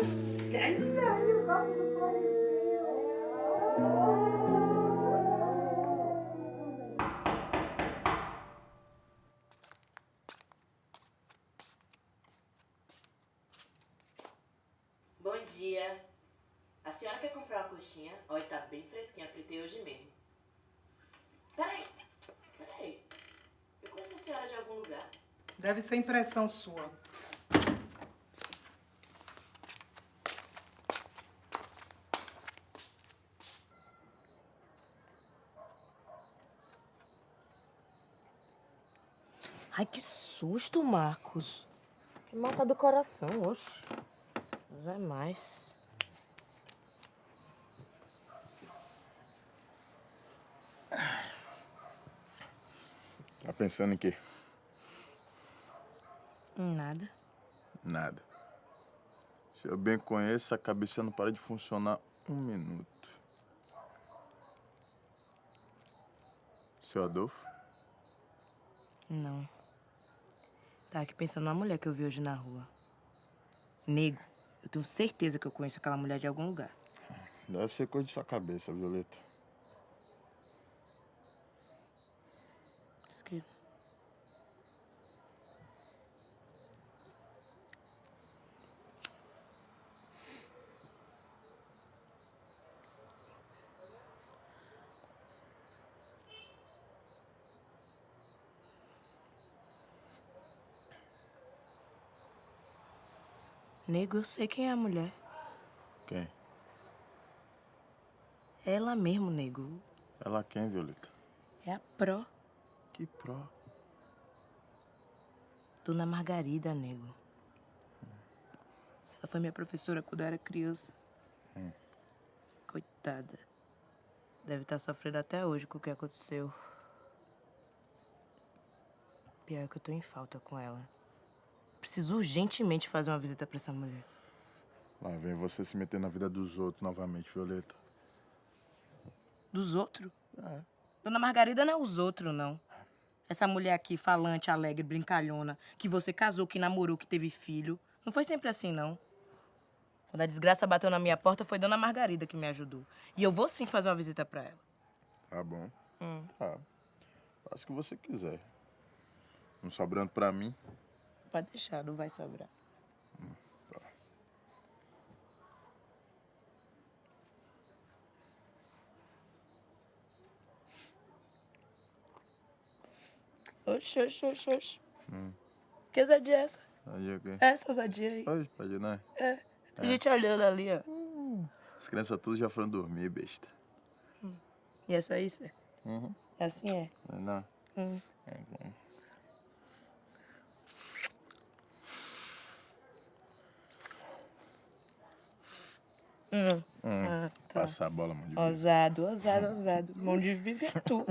Bom dia. A senhora quer comprar uma coxinha? Olha, tá bem fresquinha, fritei hoje mesmo. Peraí. Eu conheço a senhora de algum lugar. Deve ser impressão sua. Ai, que susto, Marcos. Que mal tá do coração, oxe. Não é mais. Tá pensando em quê? Nada. Nada. Se eu bem conheço, a cabeça não para de funcionar um minuto. Seu Adolfo? Não. Tá aqui pensando numa mulher que eu vi hoje na rua. Nego, eu tenho certeza que eu conheço aquela mulher de algum lugar. Deve ser coisa de sua cabeça, Violeta. Esquerda. Nego, eu sei quem é a mulher. Quem? Ela mesmo, nego. Ela quem, Violeta? É a Pró. Que Pró? Dona Margarida, nego. Ela foi minha professora quando eu era criança. Coitada. Deve estar sofrendo até hoje com o que aconteceu. Pior que eu tô em falta com ela. Preciso urgentemente fazer uma visita pra essa mulher. Lá vem você se meter na vida dos outros novamente, Violeta. Dos outros? É. Dona Margarida não é os outros, não. Essa mulher aqui, falante, alegre, brincalhona, que você casou, que namorou, que teve filho. Não foi sempre assim, não. Quando a desgraça bateu na minha porta, foi Dona Margarida que me ajudou. E eu vou sim fazer uma visita pra ela. Tá bom. Tá. Faça o que você quiser. Não sobrando pra mim. Pode deixar, não vai sobrar. Tá. Oxi. Que ousadia é essa? Aí, ok. Essa ousadia aí. Oi, pode, né? É. A gente olhando ali, ó. As crianças tudo já foram dormir, besta. E essa aí, Cê? Uhum. Assim é. Não. Hum. É bom. Ah, tá. Passa a bola, mão de vidro. Ousado. Mão de vidro é tu.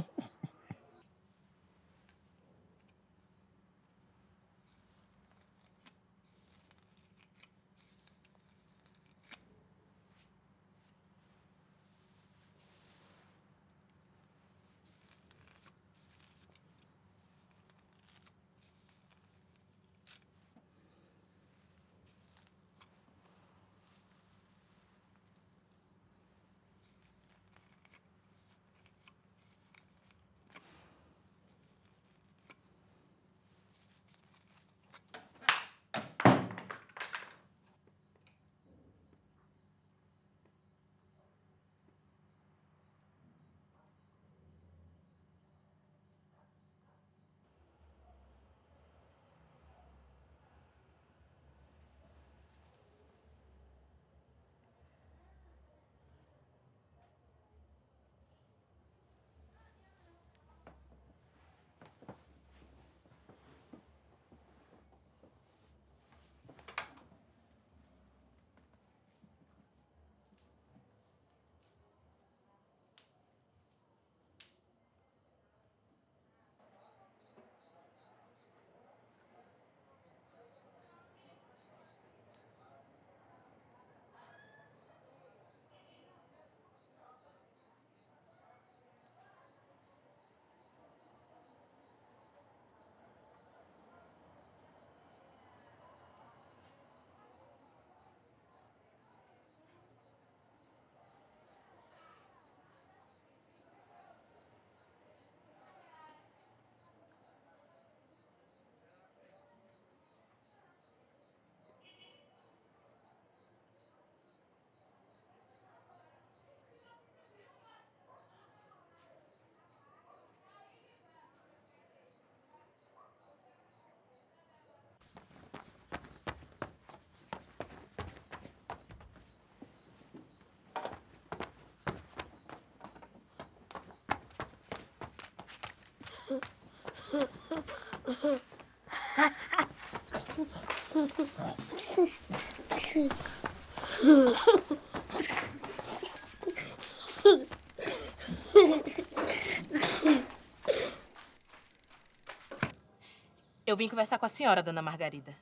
Eu vim conversar com a senhora, dona Margarida.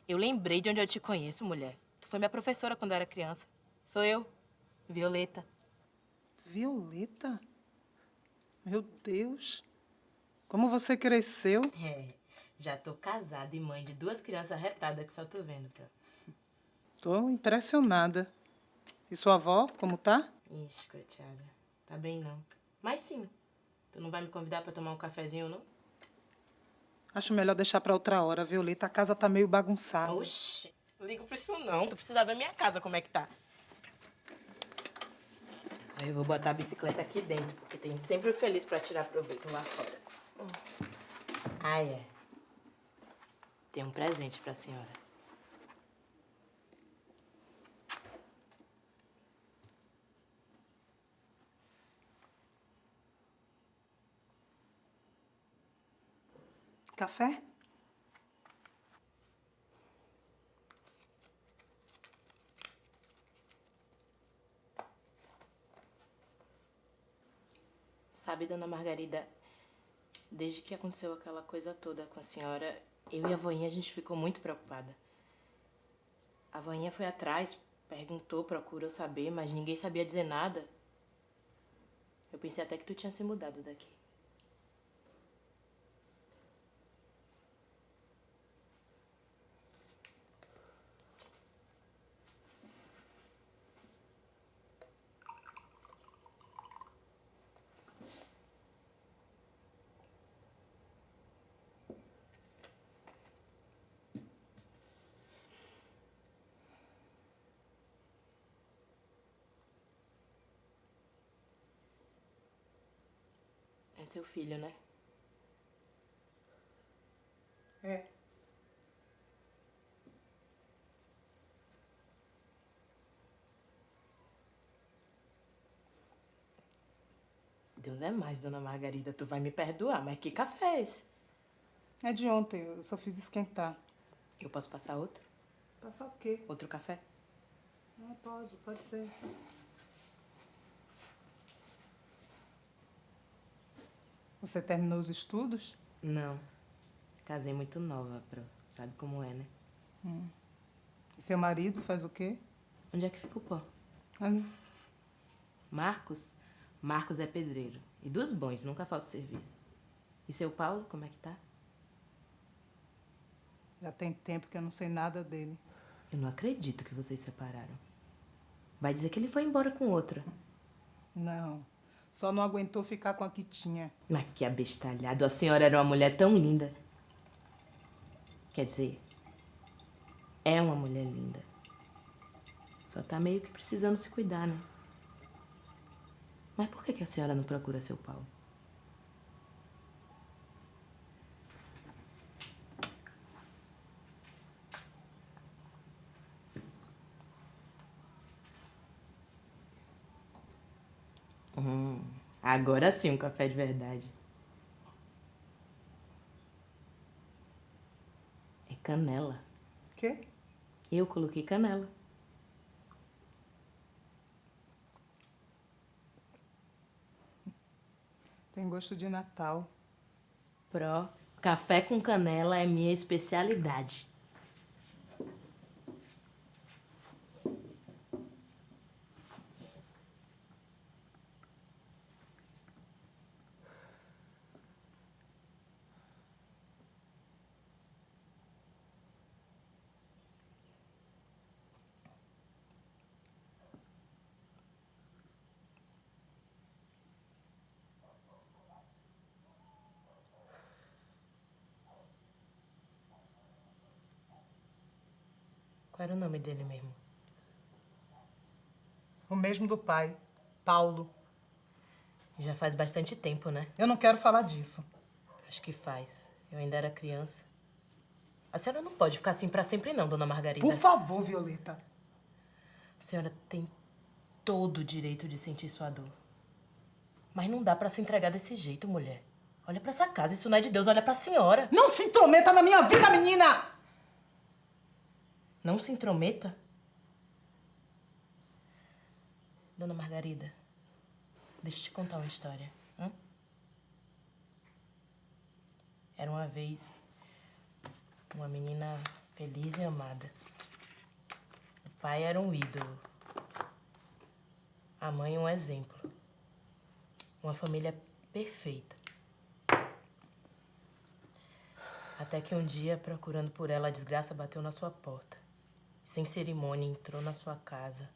Eu lembrei de onde eu te conheço, mulher. Tu foi minha professora quando eu era criança. Sou eu, Violeta. Violeta? Meu Deus. Como você cresceu? É, já tô casada e mãe de 2 crianças retadas que só tô vendo, pra... Tô impressionada. E sua avó, como tá? Ixi, coitada. Tá bem, não. Mas sim. Tu não vai me convidar pra tomar um cafezinho, não? Acho melhor deixar pra outra hora, Violeta. A casa tá meio bagunçada. Oxi, não ligo pra isso, não. Tu precisa ver minha casa, como é que tá. Aí eu vou botar a bicicleta aqui dentro, porque tem sempre o feliz pra tirar proveito lá fora. Ah, é. Tem um presente pra senhora. Café? Sabe, dona Margarida, desde que aconteceu aquela coisa toda com a senhora, eu e a voinha, a gente ficou muito preocupada. A voinha foi atrás, perguntou, procurou saber, mas ninguém sabia dizer nada. Eu pensei até que tu tinha se mudado daqui. É seu filho, né? É. Deus é mais, dona Margarida. Tu vai me perdoar, mas que café é esse? É de ontem, eu só fiz esquentar. Eu posso passar outro? Passar o quê? Outro café? Ah, pode ser. Você terminou os estudos? Não. Casei muito nova, Pro. Sabe como é, né? E seu marido faz o quê? Onde é que fica o pó? Ali. Marcos? Marcos é pedreiro. E dos bons, nunca falta serviço. E seu Paulo, como é que tá? Já tem tempo que eu não sei nada dele. Eu não acredito que vocês separaram. Vai dizer que ele foi embora com outra. Não. Só não aguentou ficar com a que tinha. Mas que abestalhado. A senhora era uma mulher tão linda. Quer dizer, é uma mulher linda. Só tá meio que precisando se cuidar, né? Mas por que a senhora não procura seu Paulo? Agora sim, um café de verdade. É canela. Quê? Eu coloquei canela. Tem gosto de Natal. Pro, café com canela é minha especialidade. Qual era o nome dele mesmo? O mesmo do pai, Paulo. Já faz bastante tempo, né? Eu não quero falar disso. Acho que faz. Eu ainda era criança. A senhora não pode ficar assim pra sempre não, dona Margarida. Por favor, Violeta. A senhora tem todo o direito de sentir sua dor. Mas não dá pra se entregar desse jeito, mulher. Olha pra essa casa, isso não é de Deus, olha pra senhora. Não se intrometa na minha vida, menina! Não se intrometa? Dona Margarida, deixa eu te contar uma história. Era uma vez uma menina feliz e amada. O pai era um ídolo. A mãe um exemplo. Uma família perfeita. Até que um dia, procurando por ela, a desgraça bateu na sua porta. Sem cerimônia, entrou na sua casa,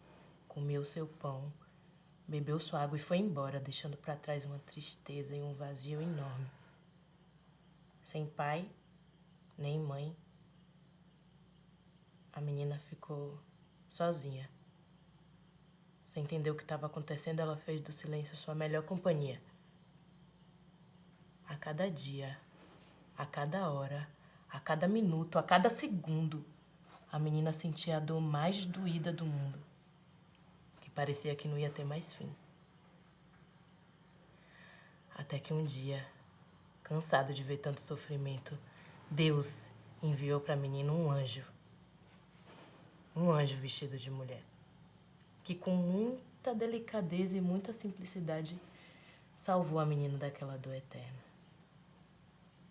comeu seu pão, bebeu sua água e foi embora, deixando para trás uma tristeza e um vazio enorme. Sem pai, nem mãe, a menina ficou sozinha. Sem entender o que estava acontecendo, ela fez do silêncio sua melhor companhia. A cada dia, a cada hora, a cada minuto, a cada segundo, a menina sentia a dor mais doída do mundo, que parecia que não ia ter mais fim. Até que um dia, cansado de ver tanto sofrimento, Deus enviou para a menina um anjo. Um anjo vestido de mulher, que com muita delicadeza e muita simplicidade salvou a menina daquela dor eterna.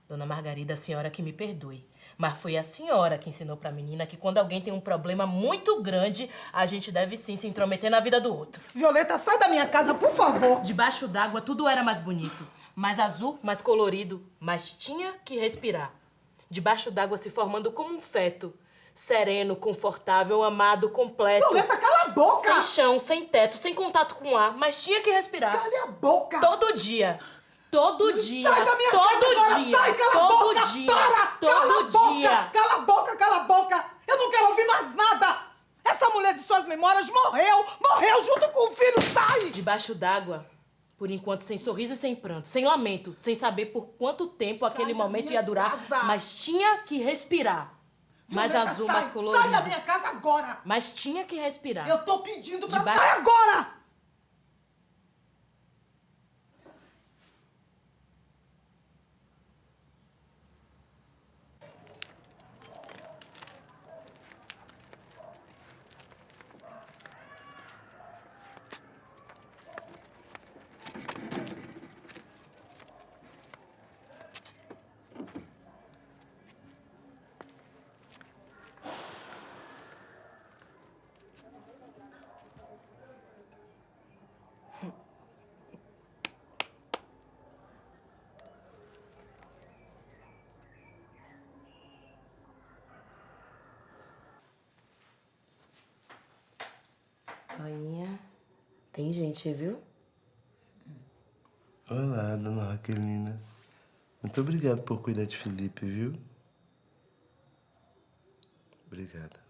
Dona Margarida, a senhora que me perdoe, mas foi a senhora que ensinou pra menina que quando alguém tem um problema muito grande, a gente deve sim se intrometer na vida do outro. Violeta, sai da minha casa, por favor! Debaixo d'água tudo era mais bonito, mais azul, mais colorido, mas tinha que respirar. Debaixo d'água se formando como um feto, sereno, confortável, amado, completo. Violeta, cala a boca! Sem chão, sem teto, sem contato com o ar, mas tinha que respirar. Cale a boca! Todo dia. Todo dia. Sai da minha todo casa agora! dia. Sai, cala todo a boca! dia. Para! Todo Cala a boca! dia. Cala a boca, cala a boca! Eu não quero ouvir mais nada! Essa mulher de suas memórias morreu! Morreu junto com o filho! Sai! Debaixo d'água, por enquanto sem sorriso e sem pranto, sem lamento, sem saber por quanto tempo aquele momento ia durar, mas tinha que respirar. Mais Violeta, azul, sai, mais colorido. Sai da minha casa agora! Mas tinha que respirar. Eu tô pedindo pra Debaixo- sair agora! Rainha, tem gente, viu? Olá, dona Raquelina. Muito obrigado por cuidar de Felipe, viu? Obrigada.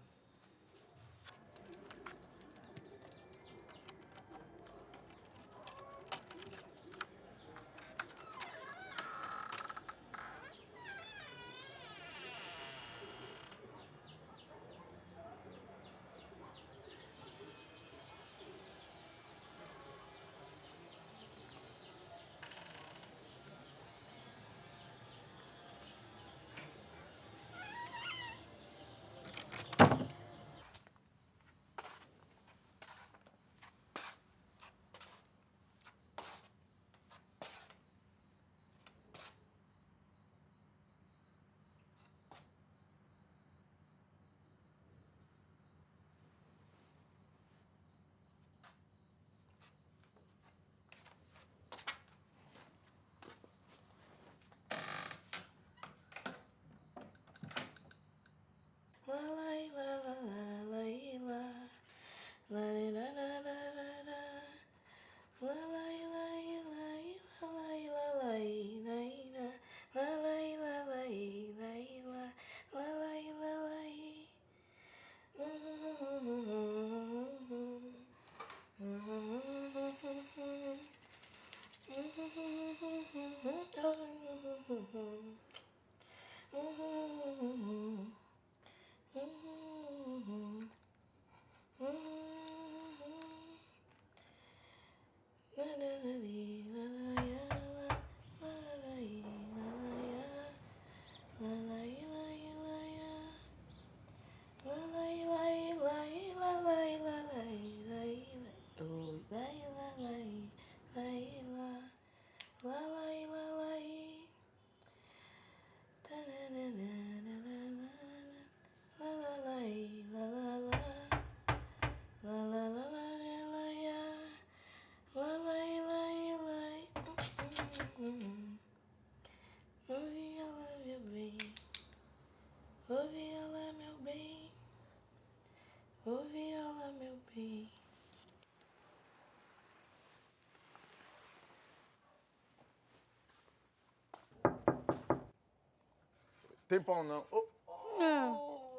Tem pão não.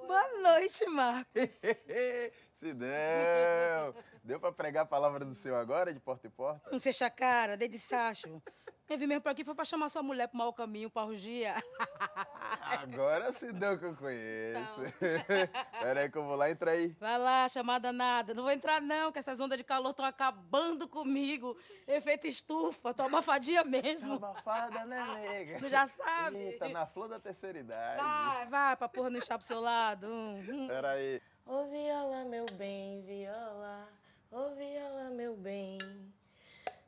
Boa noite, Marcos. Se deu. Deu pra pregar a palavra do Senhor agora, de porta em porta? Não fecha a cara, dedo de sacho. Eu vim mesmo pra aqui, foi pra chamar sua mulher pro mau caminho, pra rugia. Agora se deu que eu conheço. Pera aí que eu vou lá, entra aí. Vai lá, chamada nada. Não vou entrar não, que essas ondas de calor estão acabando comigo. Efeito estufa, tô abafadinha mesmo. Tá abafada, né, nega? Tu já sabe. Tá na flor da terceira idade. Vai, pra porra não inchar pro seu lado. Pera aí. Ô viola, meu bem, viola. Ô viola, meu bem.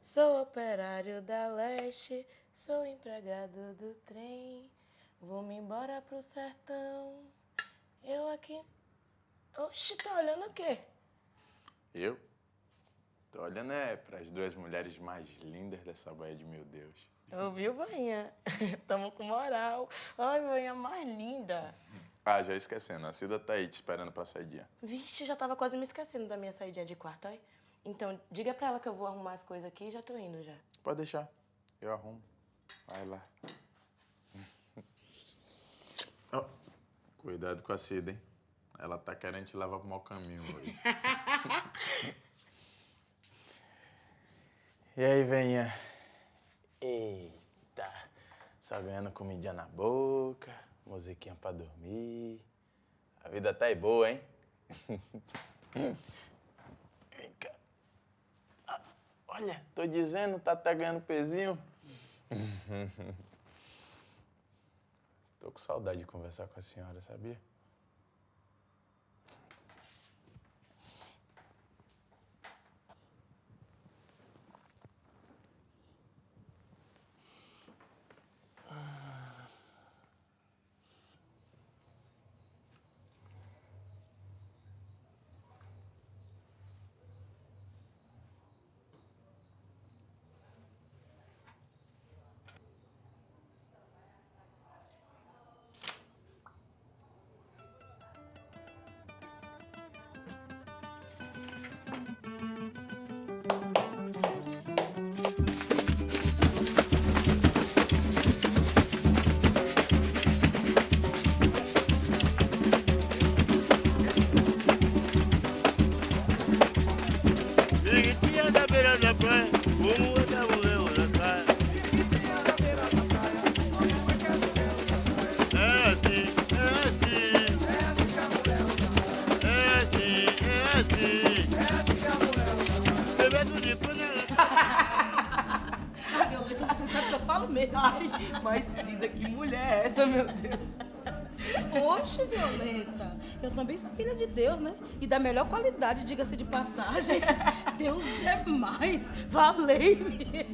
Sou operário da leste, sou empregado do trem. Vou-me embora pro sertão. Eu aqui... Oxi, tá olhando o quê? Eu? Tô olhando pras duas mulheres mais lindas dessa baía de meu Deus. Ouviu, boinha? Tamo com moral. Ai, boinha mais linda. Ah, já esquecendo. A Cida tá aí te esperando pra saidinha. Vixe, já tava quase me esquecendo da minha saidinha de quarto, aí. Então, diga pra ela que eu vou arrumar as coisas aqui e já tô indo já. Pode deixar. Eu arrumo. Vai lá. Oh, cuidado com a Cida, hein? Ela tá querendo te levar pro mau caminho hoje. E aí, venha. Eita. Só ganhando comidinha na boca, musiquinha pra dormir. A vida tá aí boa, hein? Vem cá. Olha, tô dizendo, tá até ganhando pezinho. Tô com saudade de conversar com a senhora, sabia? Mas Cida, que mulher é essa, meu Deus? Oxe, Violeta, eu também sou filha de Deus, né? E da melhor qualidade, diga-se de passagem. Deus é mais, valei-me.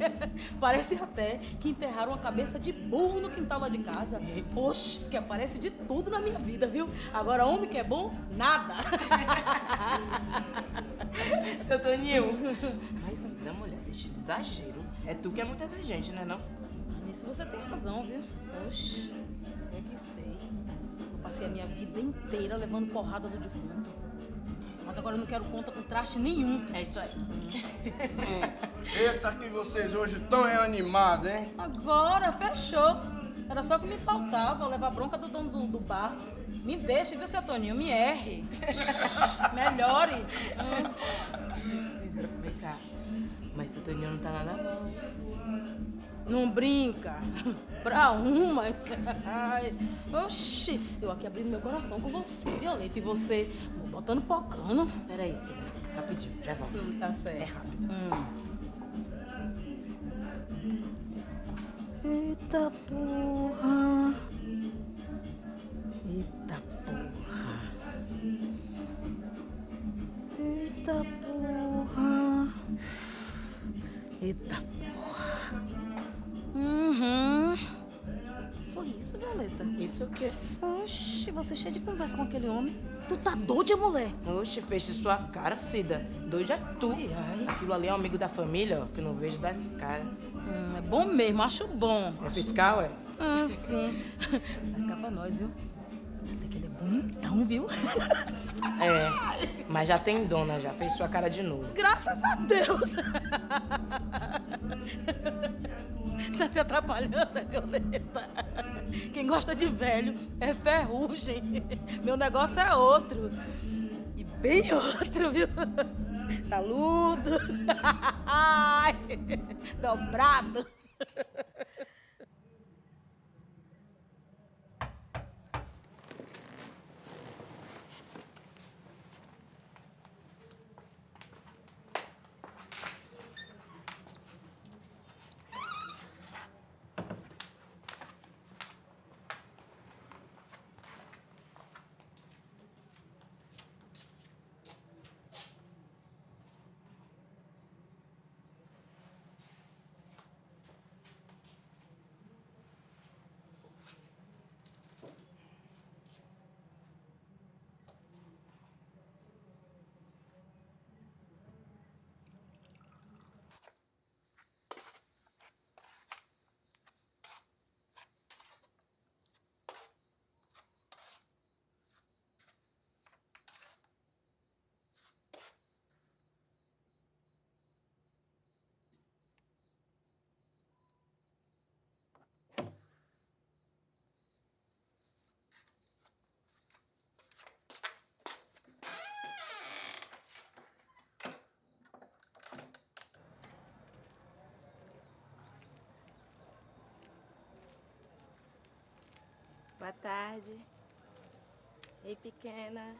Parece até que enterraram uma cabeça de burro no quintal lá de casa. Oxe, que aparece de tudo na minha vida, viu? Agora, homem que é bom, nada. Seu Toninho. Mas Cida, mulher, deixa de exagero. É tu que é muito exigente, né, não? Nisso você tem razão, viu? Oxe, é que sei. Eu passei a minha vida inteira levando porrada do defunto. Mas agora eu não quero conta com traste nenhum. É isso aí. Eita, que vocês hoje estão animados, hein? Agora, fechou. Era só o que me faltava, levar bronca do dono do bar. Me deixe, viu, seu Toninho? Me erre. Melhore. Cida, vem cá. Mas seu Toninho não tá nada mal, hein? Não brinca. Pra umas. Ai. Oxi, eu aqui abrindo meu coração com você, Violeta. E você botando pocano. Peraí, Cida. Rapidinho, já volto. Tá certo. É rápido. Eita porra. Eita porra. Eita porra. Eita porra. Foi isso, Violeta? Isso o quê? Oxi, você é cheia de conversa com aquele homem. Tu tá doida, mulher? Oxe, feche sua cara, Cida. Doido é tu. Ai. Aquilo ali é um amigo da família, ó, que eu não vejo das caras. É bom mesmo, acho bom. É fiscal, é? Sim. Mas cá pra nós, viu? Até que ele é bonitão, viu? É, mas já tem dona, já fez sua cara de novo. Graças a Deus. Tá se atrapalhando, Leoneta. Quem gosta de velho é ferrugem. Meu negócio é outro. E bem outro, viu? Taludo. Ai, dobrado. Boa tarde. Ei, pequena.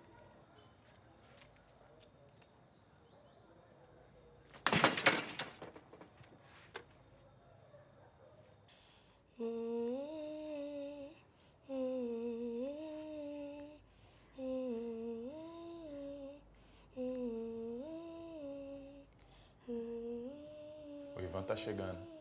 O Ivan tá chegando.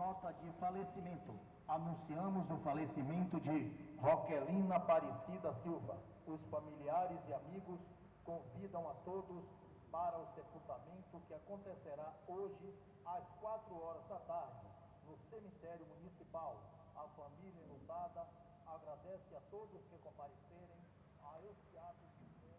Nota de falecimento. Anunciamos o falecimento de Roquelina Aparecida Silva. Os familiares e amigos convidam a todos para o sepultamento que acontecerá hoje às 4h da tarde no cemitério municipal. A família enlutada agradece a todos que comparecerem a este ato de fé.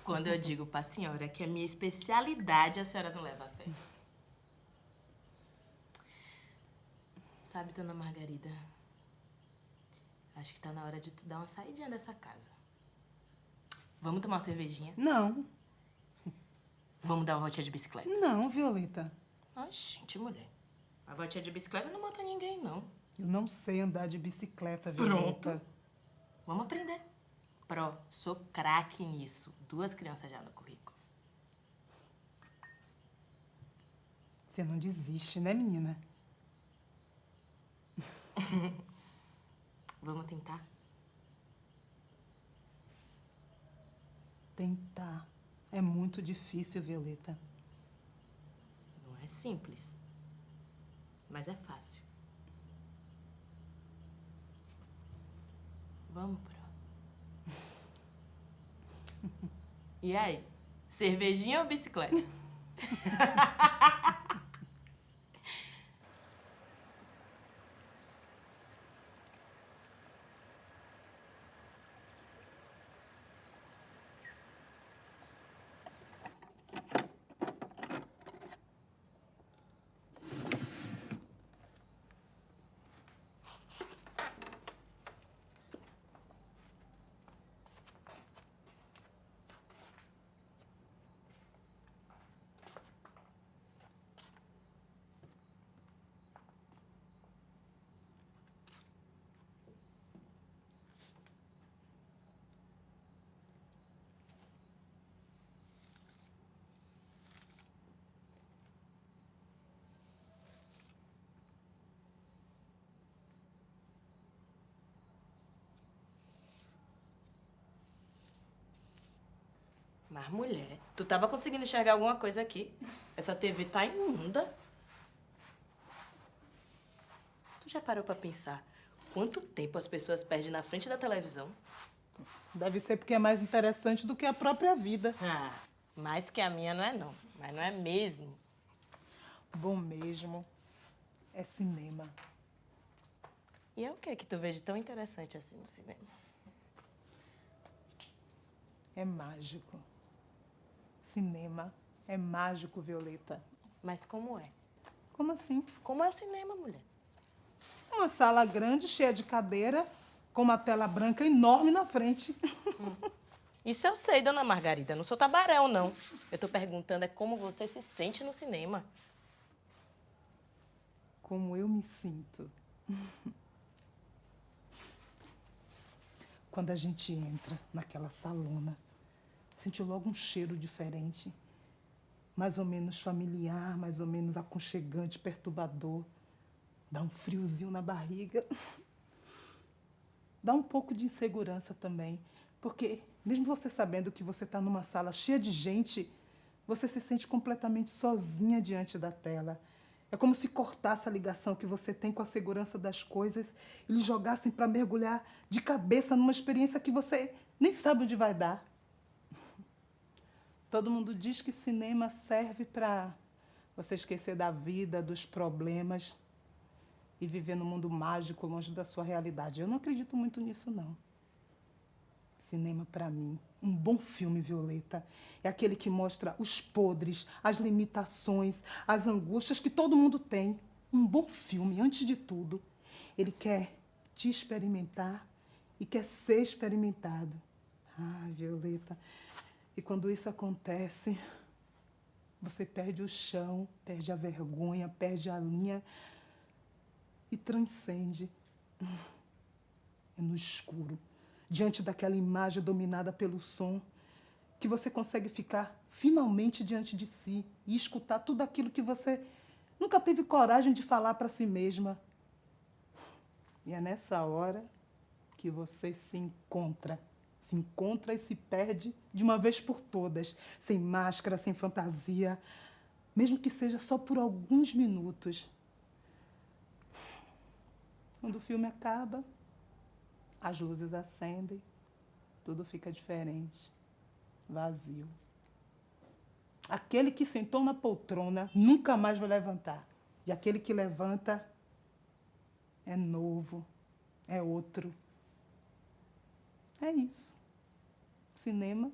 Quando eu digo pra senhora que é minha especialidade, a senhora não leva a fé. Sabe, dona Margarida, acho que tá na hora de tu dar uma saidinha dessa casa. Vamos tomar uma cervejinha? Não. Vamos dar uma voltinha de bicicleta? Não, Violeta. Ai, gente, mulher. A voltinha de bicicleta não mata ninguém, não. Eu não sei andar de bicicleta, Violeta. Pronto. Vamos aprender. Sou craque nisso. 2 crianças já no currículo. Você não desiste, né, menina? Vamos tentar? Tentar. É muito difícil, Violeta. Não é simples, mas é fácil. Vamos, Pro. E aí? Cervejinha ou bicicleta? Mas, mulher, tu tava conseguindo enxergar alguma coisa aqui? Essa TV tá imunda. Tu já parou pra pensar quanto tempo as pessoas perdem na frente da televisão? Deve ser porque é mais interessante do que a própria vida. Ah, mais que a minha não é não. Mas não é mesmo. Bom mesmo é cinema. E é o que tu vê de tão interessante assim no cinema? É mágico. Cinema é mágico, Violeta. Mas como é? Como assim? Como é o cinema, mulher? É uma sala grande, cheia de cadeira, com uma tela branca enorme na frente. Isso eu sei, dona Margarida. Não sou tabaréu, não. Eu tô perguntando é como você se sente no cinema. Como eu me sinto. Quando a gente entra naquela salona, sente logo um cheiro diferente. Mais ou menos familiar, mais ou menos aconchegante, perturbador. Dá um friozinho na barriga. Dá um pouco de insegurança também, porque mesmo você sabendo que você está numa sala cheia de gente, você se sente completamente sozinha diante da tela. É como se cortasse a ligação que você tem com a segurança das coisas e lhe jogassem para mergulhar de cabeça numa experiência que você nem sabe onde vai dar. Todo mundo diz que cinema serve para você esquecer da vida, dos problemas e viver num mundo mágico longe da sua realidade. Eu não acredito muito nisso, não. Cinema, para mim, um bom filme, Violeta, é aquele que mostra os podres, as limitações, as angústias que todo mundo tem. Um bom filme, antes de tudo, ele quer te experimentar e quer ser experimentado. Ah, Violeta, e quando isso acontece, você perde o chão, perde a vergonha, perde a linha e transcende. É no escuro, diante daquela imagem dominada pelo som, que você consegue ficar finalmente diante de si e escutar tudo aquilo que você nunca teve coragem de falar para si mesma. E é nessa hora que você se encontra e se perde de uma vez por todas, sem máscara, sem fantasia, mesmo que seja só por alguns minutos. Quando o filme acaba, as luzes acendem, tudo fica diferente, vazio. Aquele que sentou na poltrona nunca mais vai levantar. E aquele que levanta é novo, é outro. É isso. Cinema,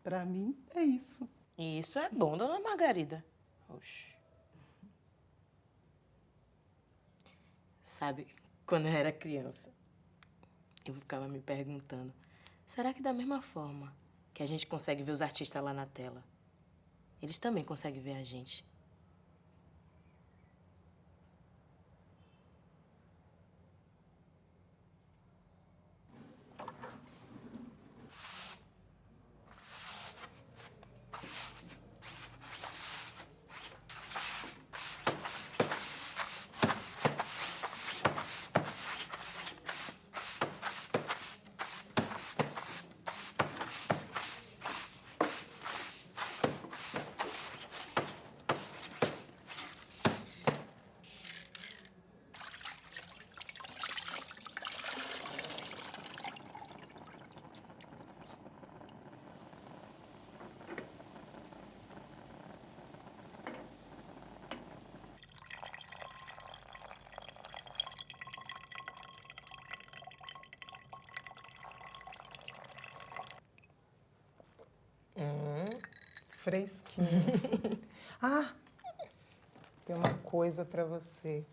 para mim, é isso. E isso é bom, dona Margarida. Oxi. Sabe, quando eu era criança, eu ficava me perguntando, será que da mesma forma que a gente consegue ver os artistas lá na tela, eles também conseguem ver a gente? Fresquinho. Ah, tem uma coisa para você.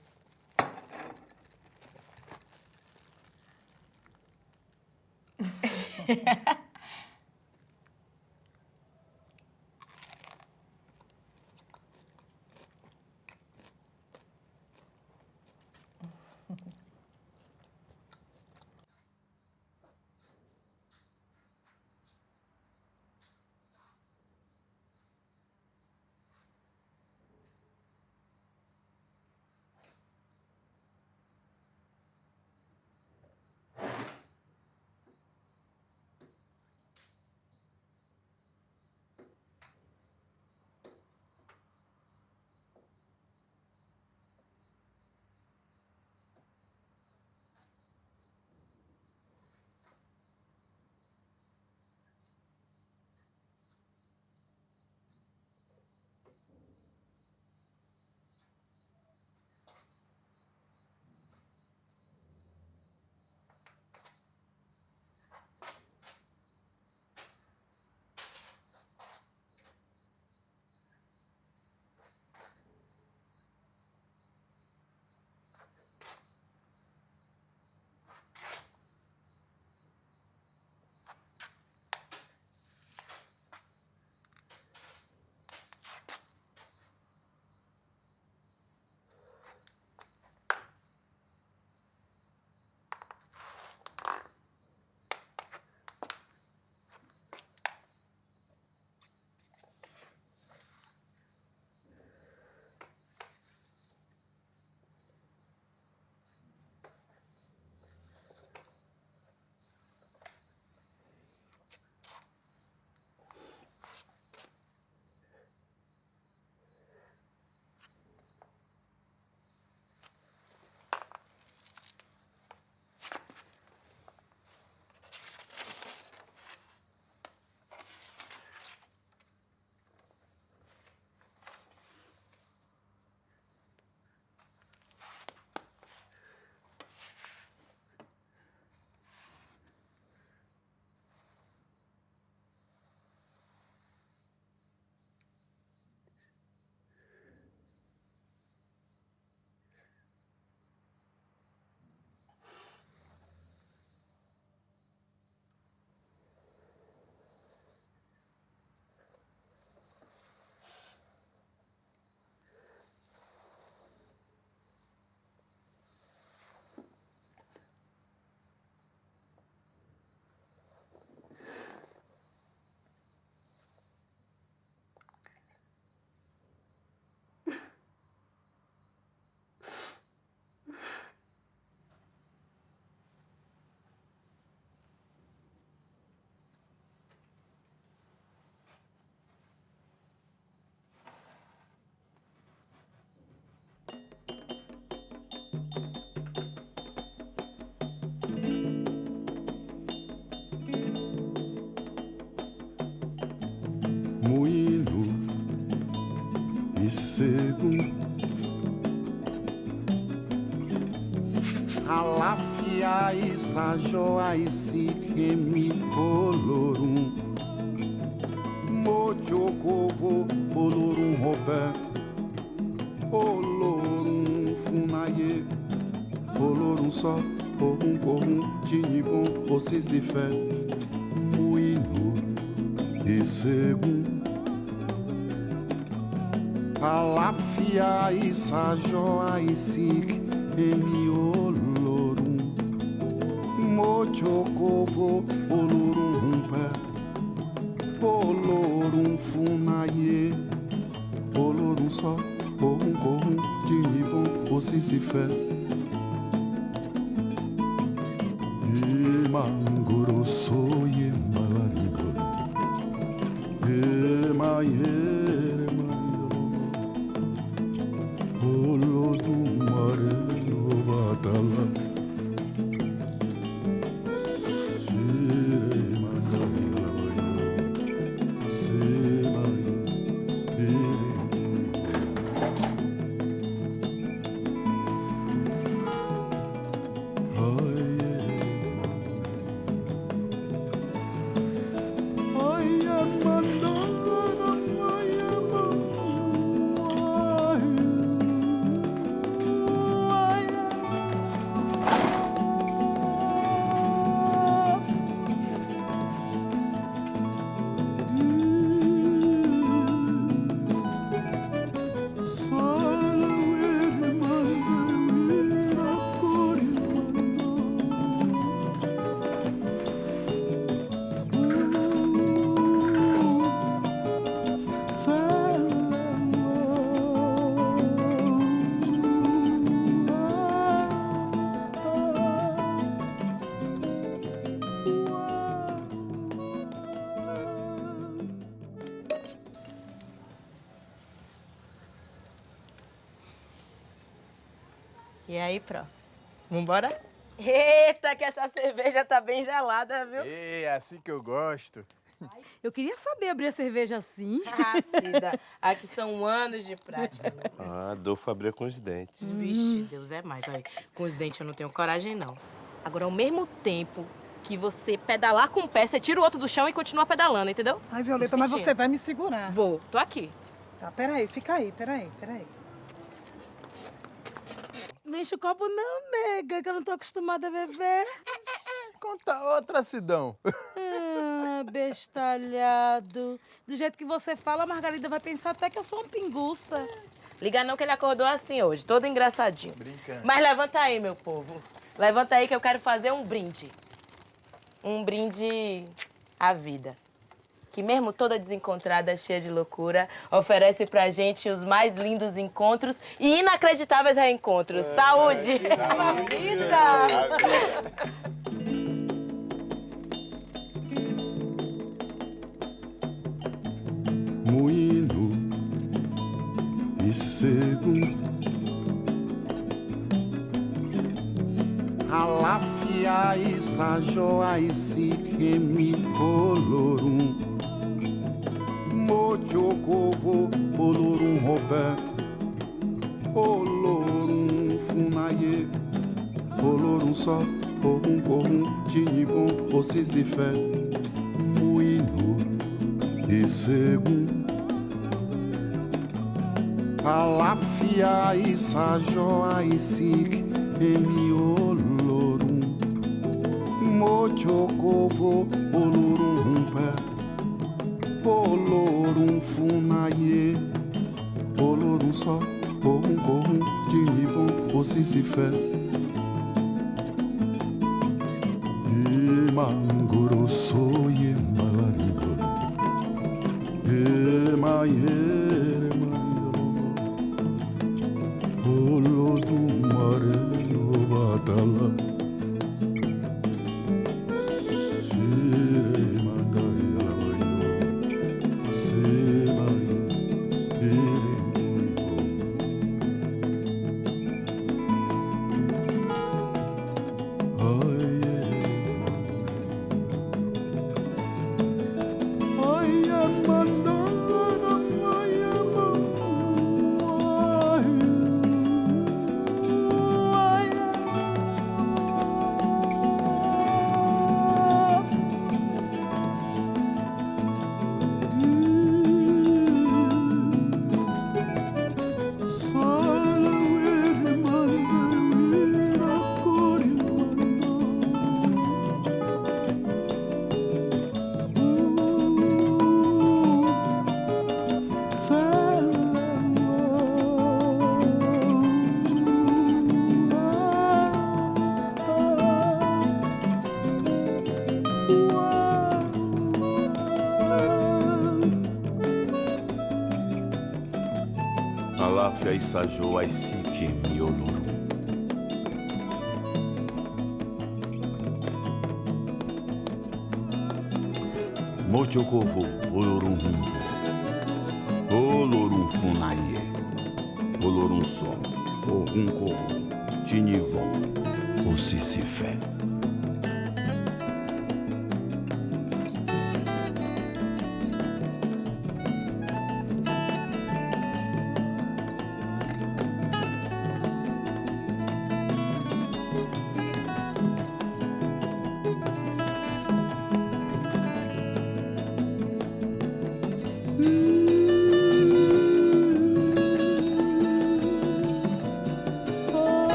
Alafia isa joa isi kemi olorum Mojokovo olorum robé Olorum funaye Olorum só Corrum tinivon osisifé Muino e segundo Alafia isa joa isi kemi olorum Mojokovo olorum pé Olorum funaye Olorum só Corrum tinivon osisifé Mangoro soye malaringo Mayere Olo do marelo batala Sire mangaila E aí, Pro? Vambora? Eita, que essa cerveja tá bem gelada, viu? É assim que eu gosto. Eu queria saber abrir a cerveja assim. Ah, Cida, aqui são anos de prática. Né? Ah, Adolfo abria com os dentes. Vixe, Deus é mais. Olha, com os dentes eu não tenho coragem, não. Agora, ao mesmo tempo que você pedalar com o pé, você tira o outro do chão e continua pedalando, entendeu? Ai, Violeta, mas você vai me segurar. Vou, tô aqui. Tá, peraí, fica aí, peraí. Não enche o copo não, nega, que eu não tô acostumada a beber. Conta outra, Sidão. Ah, bestalhado. Do jeito que você fala, a Margarida vai pensar até que eu sou uma pinguça. Liga não que ele acordou assim hoje, todo engraçadinho. Brincando. Mas levanta aí, meu povo. Levanta aí que eu quero fazer um brinde. Um brinde à vida. Que mesmo toda desencontrada, cheia de loucura, oferece pra gente os mais lindos encontros e inacreditáveis reencontros. Saúde! Pra vida! Moinho e segundo Alafia isa joa isi kemi olorum Mojokovo olorum robé Olorum funaye Olorum só Corrum tinivon osisifé Moinho e segundo Alafia isa joa isi kemi olorum Mojokovo olorum pé Olorum funaye Olorum só Corrum tinivon osisifé Mangoro soye malaringo Mayere Olo do marelo batala Sire mangaila Sajo Aisike Miolorum. Mochokovo Olorum Humbo. Olorum Funaye. Olorum Som. Orrum Korum. Tinivon. O Sisifé.